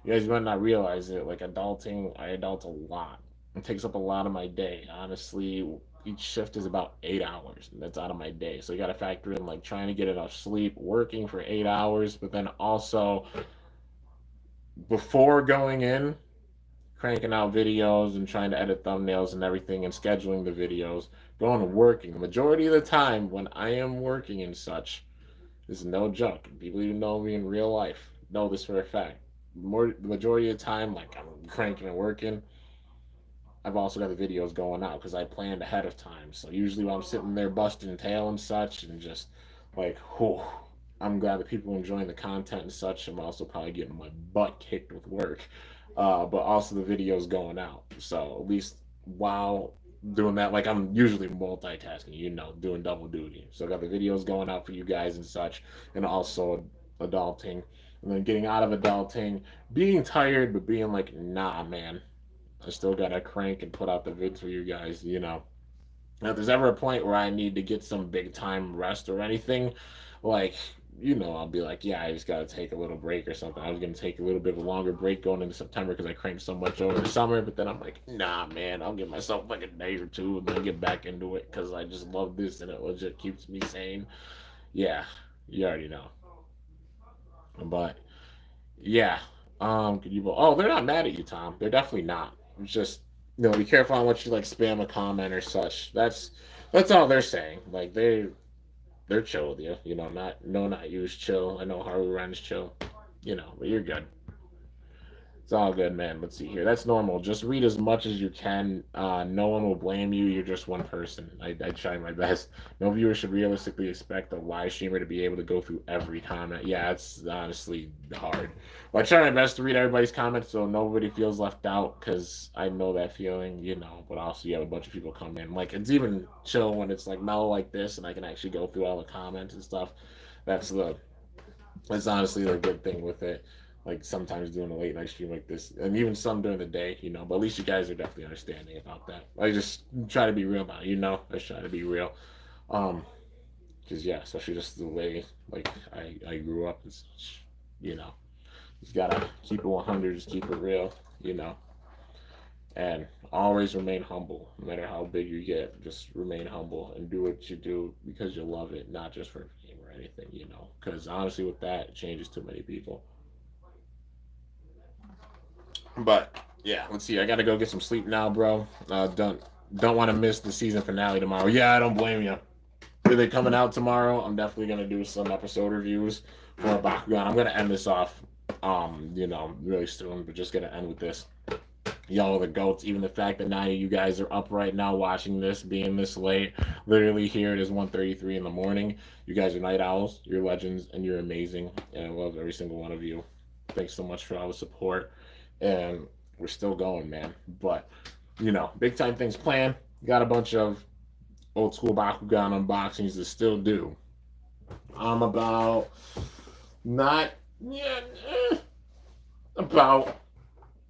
you guys might not realize it. Like adulting, I adult a lot. It takes up a lot of my day. Honestly, each shift is about 8 hours. And that's out of my day. So you got to factor in like trying to get enough sleep, working for 8 hours, but then also before going in, cranking out videos and trying to edit thumbnails and everything and scheduling the videos, going to working. The majority of the time when I am working and such, this is no joke. People who know me in real life know this for a fact. The majority of the time, like I'm cranking and working, I've also got the videos going out because I planned ahead of time. So usually when I'm sitting there busting tail and such and just like, whew, I'm glad that people are enjoying the content and such. I'm also probably getting my butt kicked with work, but also the videos going out. So at least while doing that, like I'm usually multitasking, doing double duty. So I got the videos going out for you guys and such, and also adulting, and then getting out of adulting, being tired, but being like, nah, man, I still gotta crank and put out the vids for you guys. Now, if there's ever a point where I need to get some big time rest or anything, like, I'll be like, yeah, I just got to take a little break or something. I was going to take a little bit of a longer break going into September because I cranked so much over the summer. But then I'm like, nah, man, I'll give myself like a day or two and then get back into it because I just love this and it legit keeps me sane. Yeah, you already know. But yeah, could you? Oh, they're not mad at you, Tom. They're definitely not. It's just be careful on what you like spam a comment or such. That's all they're saying. Like they're chill with you. Not no, not you's chill. I know Haru runs chill. But you're good. It's all good, man. Let's see here. That's normal. Just read as much as you can. No one will blame you. You're just one person. I try my best. No viewer should realistically expect a live streamer to be able to go through every comment. Yeah, it's honestly hard. Well, I try my best to read everybody's comments so nobody feels left out because I know that feeling. But also, you have a bunch of people come in. Like, it's even chill when it's like mellow like this and I can actually go through all the comments and stuff. That's the that's honestly the good thing with it. Like sometimes doing a late night stream like this, and even some during the day. But at least you guys are definitely understanding about that. I just try to be real about it. I try to be real. Um, because yeah, especially just the way like I grew up and such. You know, just gotta keep it 100, just keep it real. You know, and always remain humble, no matter how big you get. Just remain humble and do what you do because you love it, not just for fame or anything. Because honestly, with that, it changes too many people. But yeah, let's see. I gotta go get some sleep now, bro. Don't want to miss the season finale tomorrow. Yeah, I don't blame you. Are they coming out tomorrow? I'm definitely gonna do some episode reviews for Bakugan. I'm gonna end this off, really soon. But just gonna end with this. Y'all are the goats. Even the fact that 9 of you guys are up right now watching this, being this late, literally here it is 1:33 in the morning. You guys are night owls. You're legends, and you're amazing. And I love every single one of you. Thanks so much for all the support. And we're still going, man. But big time things planned. Got a bunch of old school Bakugan unboxings to still do. I'm about not yeah, about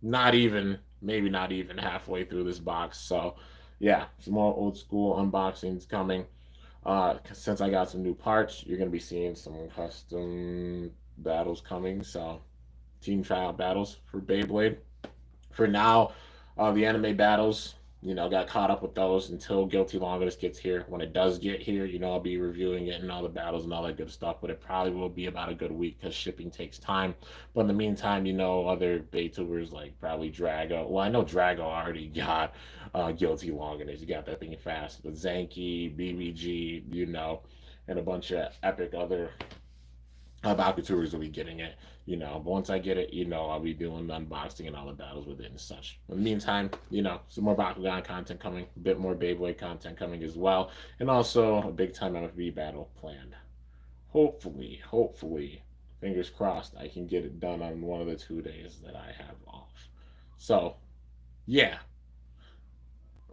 not even maybe not even halfway through this box. So yeah, some more old school unboxings coming. Since I got some new parts, you're gonna be seeing some custom battles coming. So team tryout battles for Beyblade. For now, the anime battles, got caught up with those until Guilty Longinus gets here. When it does get here, I'll be reviewing it and all the battles and all that good stuff. But it probably will be about a good week because shipping takes time. But in the meantime, other Baytubers like probably Drago. Well, I know Drago already got Guilty Longinus. You got that thing fast. But Zanki, BBG, and a bunch of epic other Bakutubers will be getting it. But once I get it, I'll be doing the unboxing and all the battles with it and such. In the meantime, some more Bakugan content coming, a bit more Beyblade content coming as well, and also a big time MFB battle planned. Hopefully, fingers crossed, I can get it done on one of the 2 days that I have off. So, yeah,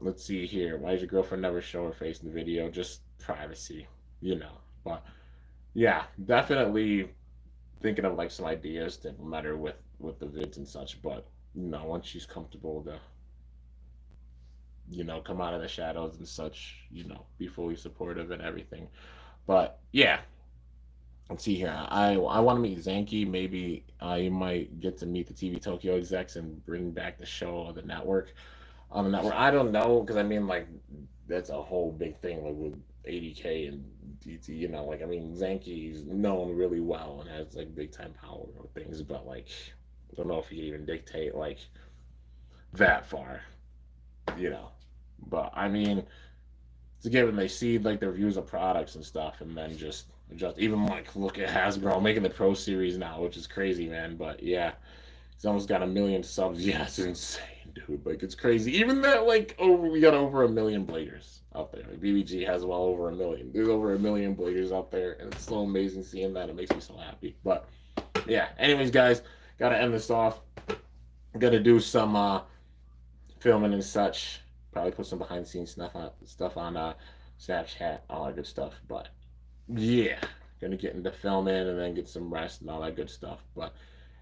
let's see here. Why does your girlfriend never show her face in the video? Just privacy, you know. But yeah, definitely thinking of like some ideas to implement her with the vids and such. But once she's comfortable to come out of the shadows and such, be fully supportive and everything. But yeah, let's see here. I want to meet Zanki. Maybe you might get to meet the TV Tokyo execs and bring back the show on the network. I don't know because I mean like that's a whole big thing like with 80K and DT. Like I mean Zanki's known really well and has like big time power with things, but like I don't know if he can even dictate like that far. You know, but I mean it's a given they see like the reviews of products and stuff, and then just even like look at Hasbro making the Pro Series now, which is crazy, man. But yeah, he's almost got 1 million subs. Yeah, it's insane, dude. Like it's crazy. Even that like we got over 1 million bladers out there. Like BBG has well over 1 million. There's over 1 million bladers out there, and it's so amazing seeing that. It makes me so happy. But yeah, anyways, guys, gotta end this off. Gotta do some filming and such. Probably put some behind the scenes stuff on Snapchat, all that good stuff. But yeah, gonna get into filming and then get some rest and all that good stuff. But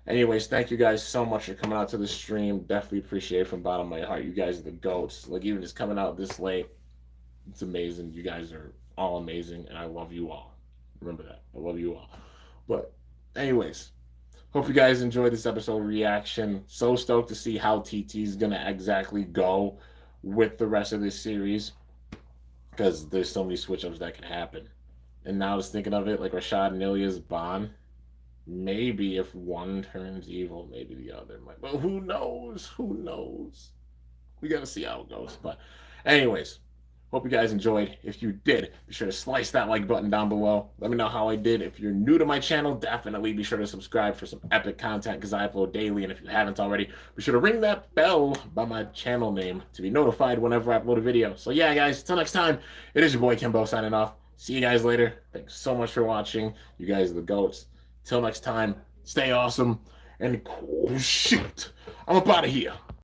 anyways, thank you guys so much for coming out to the stream. Definitely appreciate it from the bottom of my heart. You guys are the goats. Like even just coming out this late, it's amazing. You guys are all amazing, and I love you all. Remember that. I love you all. But anyways, hope you guys enjoyed this episode reaction. So stoked to see how TT is gonna exactly go with the rest of this series because there's so many switch ups that can happen. And now I was thinking of it like Rashad and Ilya's Bond. Maybe if one turns evil, maybe the other might. But who knows? Who knows? We got to see how it goes. But, anyways, hope you guys enjoyed. If you did, be sure to slice that like button down below. Let me know how I did. If you're new to my channel, definitely be sure to subscribe for some epic content because I upload daily. And if you haven't already, be sure to ring that bell by my channel name to be notified whenever I upload a video. So yeah, guys, until next time, it is your boy Kimbo signing off. See you guys later. Thanks so much for watching. You guys are the GOATs. Till next time, stay awesome and cool. Shoot. I'm up out of here.